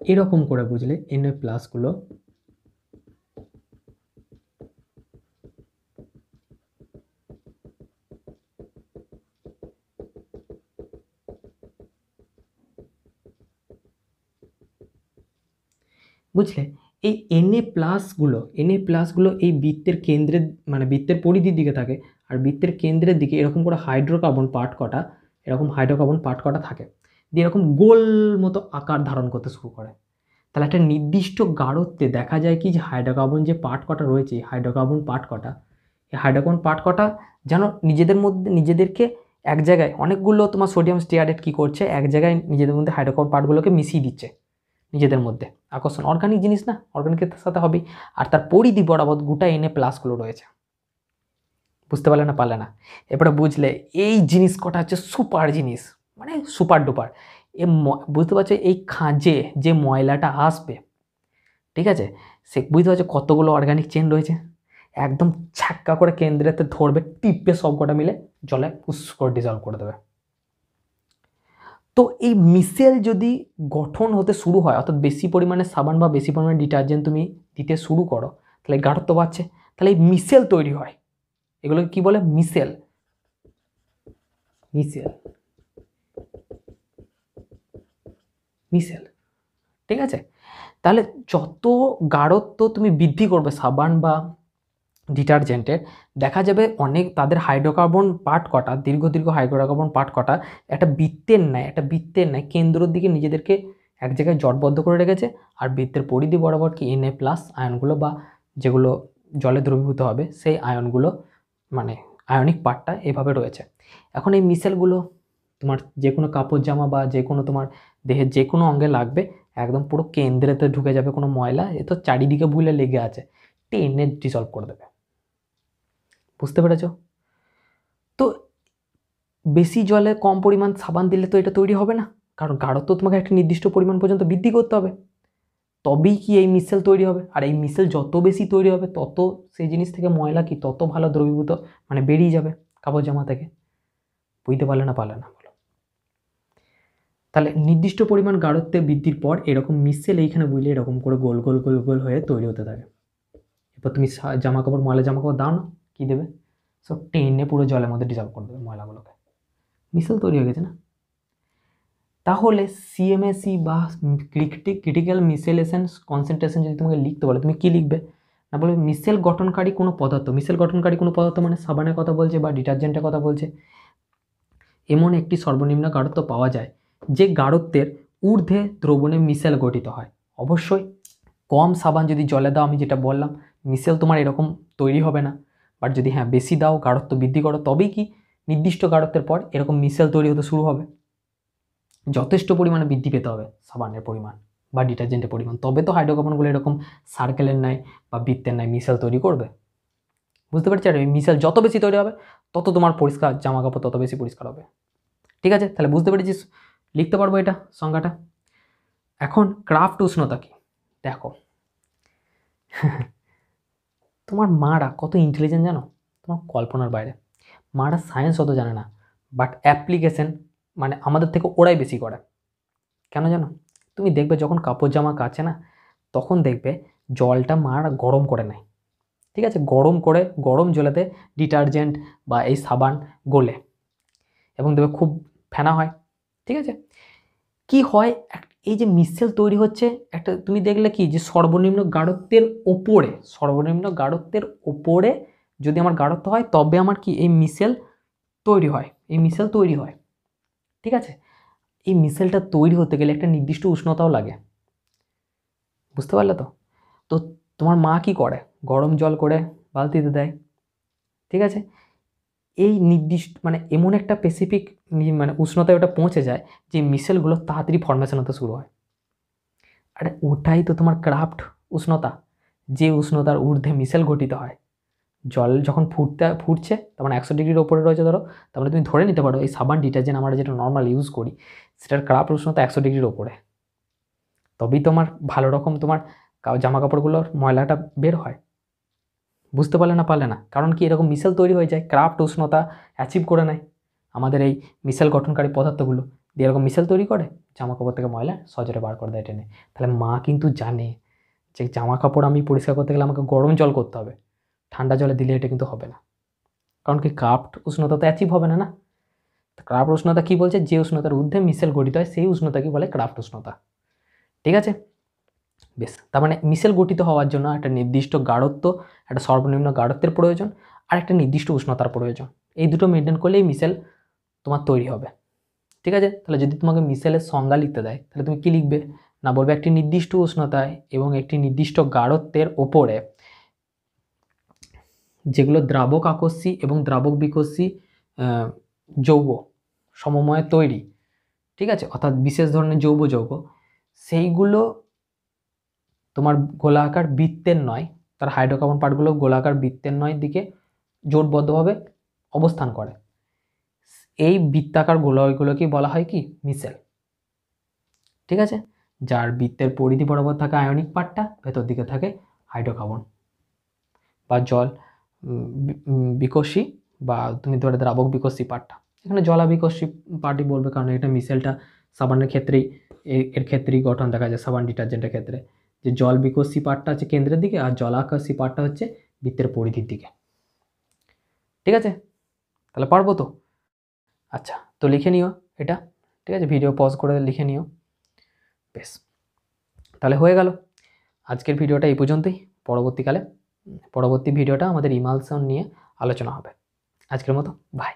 এরকম করে বুঝলে Na+গুলো বুঝলে, এই Na+গুলো এই বৃত্তের কেন্দ্রের, মানে বৃত্তের পরিধির দিকে থাকে, আর বৃত্তের কেন্দ্রের দিকে এরকম করে হাইড্রোকার্বন পার্ট কটা, এরকম হাইড্রোকার্বন পার্ট কটা থাকে, দিয়ে এরকম গোল মতো আকার ধারণ করতে শুরু করে। তাহলে একটা নির্দিষ্ট গাঢ়ত্বে দেখা যায় কি, যে হাইড্রোকার্বন যে পার্ট কটা রয়েছে, হাইড্রোকার্বন পার্ট কটা, এই হাইড্রোকার্বন পার্ট কটা যেন নিজেদের মধ্যে নিজেদেরকে এক জায়গায়, অনেকগুলো তোমার সোডিয়াম স্টিয়ারেট কী করছে, এক জায়গায় নিজেদের মধ্যে হাইড্রোকার্বন পার্টগুলোকে মিশিয়ে দিচ্ছে নিজেদের মধ্যে। আকর্ষণ, অর্গানিক জিনিস না, অর্গানিকের সাথে হবেই। আর তার পরিধি বরাবর গোটা Na+গুলো রয়েছে। বুঝতে পারলে না, পারলে না? এরপরে বুঝলে এই জিনিস কটা হচ্ছে সুপার জিনিস, মানে সুপার ডুপার। এ বুঝতে পারছো, এই খাঁজে যে ময়লাটা আসবে, ঠিক আছে, সে বুঝতে পারছো কতগুলো অর্গানিক চেন রয়েছে। একদম ছ্যাক্কা করে কেন্দ্রেতে ধরবে, টিপে সব কটা মিলে জলে পুশ করে ডিজলভ করে দেবে। তো এই মিসেল যদি গঠন হতে শুরু হয়, অর্থাৎ বেশি পরিমাণে সাবান বা বেশি পরিমাণে ডিটারজেন্ট তুমি দিতে শুরু করো, তাহলে গাঢ়ত্ব বাড়ছে, তাহলে এই মিসেল তৈরি হয়। এগুলোকে কি বলে? মিসেল। মিসেল মিসেল ঠিক আছে। তাহলে যত গাঢ়ত্ব তুমি বৃদ্ধি করবে সাবান বা ডিটারজেন্টের, দেখা যাবে অনেক তাদের হাইড্রোকার্বন পার্ট কটা, দীর্ঘ হাইড্রোকার্বন পার্ট কটা একটা বৃত্তের ন্যায় কেন্দ্রের দিকে নিজেদেরকে এক জায়গায় জটবদ্ধ করে রেখেছে। আর বৃত্তের পরিধি বরাবর কি Na+ আয়নগুলো বা যেগুলো জলে দ্রবীভূত হবে সেই আয়নগুলো, মানে আয়নিক পার্টটা এভাবে রয়েছে। এখন এই মিসেলগুলো তোমার যে কোনো কাপড় জামা বা যে কোনো তোমার দেহের যে কোনো অঙ্গে লাগবে, একদম পুরো কেন্দ্রেতে ঢুকে যাবে, কোনো ময়লা এ তো চারিদিকে বুলে লেগে আছে, টেনে ডিসলভ করে দেবে। বুঝতে পেরেছ? তো বেশি জলে কম পরিমাণ সাবান দিলে তো এটা তৈরি হবে না, কারণ গাঢ়ত্ব তোমাকে একটা নির্দিষ্ট পরিমাণ পর্যন্ত বৃদ্ধি করতে হবে, তবেই কি এই মিসেল তৈরি হবে। আর এই মিসেল যত বেশি তৈরি হবে তত সেই জিনিস থেকে ময়লা কি তত ভালো দ্রবীভূত মানে বেরিয়ে যাবে কাপড় জামা থেকে। বুঝতে পারলে না বলো। তাহলে নির্দিষ্ট পরিমাণ গাঢ়ত্বে বৃদ্ধির পর এরকম মিসেল এইখানে বুঝলে এরকম করে গোল গোল গোল গোল হয়ে তৈরি হতে থাকে। এরপর তুমি জামা কাপড়, ময়লা জামা কাপড় দাও না, কী দেবে? সব টেনে পুরো জলের মধ্যে ডিজলভ করে দেবে ময়লাগুলোকে। মিসেল তৈরি হয়ে গেছে না? তাহলে সিএমএসি বা ক্রিটিক্যাল মিসেলেশন কনসেন্ট্রেশন যদি তোমাকে লিখতে বলে, তুমি কি লিখবে? না বলবে মিসেল গঠনকারী কোনো পদার্থ। মিসেল গঠনকারী কোনো পদার্থ মানে সাবানের কথা বলছে বা ডিটারজেন্টের কথা বলছে। এমন একটি সর্বনিম্ন গাঢ়ত্ব পাওয়া যায় যে গাঢ়ত্বের ঊর্ধ্বে দ্রবণে মিসেল গঠিত হয়। অবশ্যই কম সাবান যদি জলে দাও, আমি যেটা বললাম, মিসেল তোমার এরকম তৈরি হবে না। বাট যদি হ্যাঁ বেশি দাও, গাঢ়ত্ব বৃদ্ধি করো, তবেই কি নির্দিষ্ট গাঢ়ত্বের পর এরকম মিসেল তৈরি হতে শুরু হবে। যথেষ্ট পরিমাণে বৃদ্ধি পেতে হবে সাবানের পরিমাণ বা ডিটারজেন্টের পরিমাণ, তবে তো হাইড্রোকার্বনগুলো এরকম সার্কেলের ন্যায় বা বৃত্তের ন্যায় মিসেল তৈরি করবে। বুঝতে পারছি? আর এই মিসেল যত বেশি তৈরি হবে তত তোমার পরিষ্কার জামা কাপড় তত বেশি পরিষ্কার হবে। ঠিক আছে, তাহলে বুঝতে পেরেছিস, লিখতে পারবো এটা সংজ্ঞাটা। এখন ক্রাফট উষ্ণতা কি দেখো। তোমার মারা কত ইন্টেলিজেন্ট জানো, তোমার কল্পনার বাইরে। মারা সায়েন্স অত জানে না, বাট অ্যাপ্লিকেশন মানে আমাদের থেকে ওরাই বেশি করে। কেন জানো? তুমি দেখবে যখন কাপড় জামা কাচে না, তখন দেখবে জলটা মারা গরম করে নেয়। ঠিক আছে, গরম জলেতে ডিটারজেন্ট বা এই সাবান গোলে এবং দেখবে খুব ফেনা হয়। ঠিক আছে, কি হয়, এই যে মিসেল তৈরি হচ্ছে একটা, তুমি দেখলে কি যে সর্বনিম্ন গাঢ়ত্বের ওপরে যদি আমার গাঢ়ত্ব হয় তবে আমার কি এই মিসেল তৈরি হয়। ঠিক আছে, এই মিসেলটা তৈরি হতে গেলে একটা নির্দিষ্ট উষ্ণতাও লাগে। বুঝতে পারলে তো? তো তোমার মা কি করে, গরম জল করে বালতিতে দেয়। ঠিক আছে, এই নির্দিষ্ট মানে এমন একটা স্পেসিফিক মানে উষ্ণতায় ওটা পৌঁছে যায় যে মিসেলগুলো তাড়াতাড়ি ফর্মেশন হতে শুরু হয়। আর ওটাই তো তোমার ক্রাফট উষ্ণতা, যে উষ্ণতার ঊর্ধ্বে মিসেল গঠিত হয়। জল যখন ফুটছে তার মানে 100 ডিগ্রির ওপরে রয়েছে ধরো, তারপরে তুমি ধরে নিতে পারো এই সাবান ডিটারজেন্ট আমরা যেটা নর্মাল ইউজ করি সেটার ক্রাফট উষ্ণতা 100 ডিগ্রির ওপরে, তবেই তোমার ভালো রকম তোমার জামা কাপড়গুলোর ময়লাটা বের হয়। বুঝতে পারলে না? কারণ কি এরকম মিসেল তৈরি হয়ে যায়, ক্রাফট উষ্ণতা অ্যাচিভ করে নেয় আমাদের এই মিসেল গঠনকারী পদার্থগুলো, দিয়ে এরকম মিসেল তৈরি করে জামা কাপড় থেকে ময়লা সজরে বার করে দেয় টেনে। তাহলে মা কিন্তু জানে যে জামা কাপড় আমি পরিষ্কার করতে গেলে আমাকে গরম জল করতে হবে, ঠান্ডা জলে দিলে এটা কিন্তু হবে না। কারণ কি ক্রাফট উষ্ণতা তো অ্যাচিভ হবে না। ক্রাফট উষ্ণতা কি বলছে, যে উষ্ণতার ঊর্ধ্বে মিসেল গঠিত হয় সেই উষ্ণতাকে বলে ক্রাফট উষ্ণতা। ঠিক আছে, বেশ। তার মানে মিসেল গঠিত হওয়ার জন্য একটা নির্দিষ্ট গাঢ়ত্ব, একটা সর্বনিম্ন গাঢ়ত্বের প্রয়োজন, আর একটা নির্দিষ্ট উষ্ণতার প্রয়োজন। এই দুটো মেনটেন করলেই মিসেল তোমার তৈরি হবে। ঠিক আছে, তাহলে যদি তোমাকে মিসেলের সংজ্ঞা লিখতে দেয় তাহলে তুমি কি লিখবে? না বলবে একটি নির্দিষ্ট উষ্ণতায় এবং একটি নির্দিষ্ট গাঢ়ত্বের ওপরে যেগুলো দ্রাবক আকর্ষী এবং দ্রাবক বিকর্ষী যৌগ সমময়ে তৈরি, ঠিক আছে, অর্থাৎ বিশেষ ধরনের যৌগ সেইগুলো তোমার গোলাকার বৃত্তের নয়, তার হাইড্রোকার্বন পার্টগুলো গোলাকার বৃত্তের নয় দিকে জোটবদ্ধভাবে অবস্থান করে, এই বৃত্তাকার গোলকগুলোকেই বলা হয় কি মিসেল। ঠিক আছে, যার বৃত্তের পরিধি বরাবর থাকে আয়নিক পার্টটা, ভেতর দিকে থাকে হাইড্রোকার্বন বা জল বিকোষী বা তুমি ধরে দ্রাবক বিকোষী পার্টটা, এখানে জলাবিকোষী পার্টই বলবে, কারণ এটা মিশেলটা সাবানের ক্ষেত্রেই এর ক্ষেত্রেই গঠন দেখা যায়, সাবান ডিটারজেন্টের ক্ষেত্রে, যে জল বিকোষী পার্টটা আছে কেন্দ্রের দিকে আর জলাকাশী পার্টটা হচ্ছে বৃত্তের পরিধির দিকে। ঠিক আছে, তাহলে পারবো তো? আচ্ছা, তো লিখে নিও এটা, ঠিক আছে, ভিডিও পজ করে লিখে নিও। বেশ, তাহলে হয়ে গেল আজকের ভিডিওটা এই পর্যন্তই। পরবর্তী ভিডিওটা আমাদের ইমালশন নিয়ে আলোচনা হবে। আজকের মতো বাই।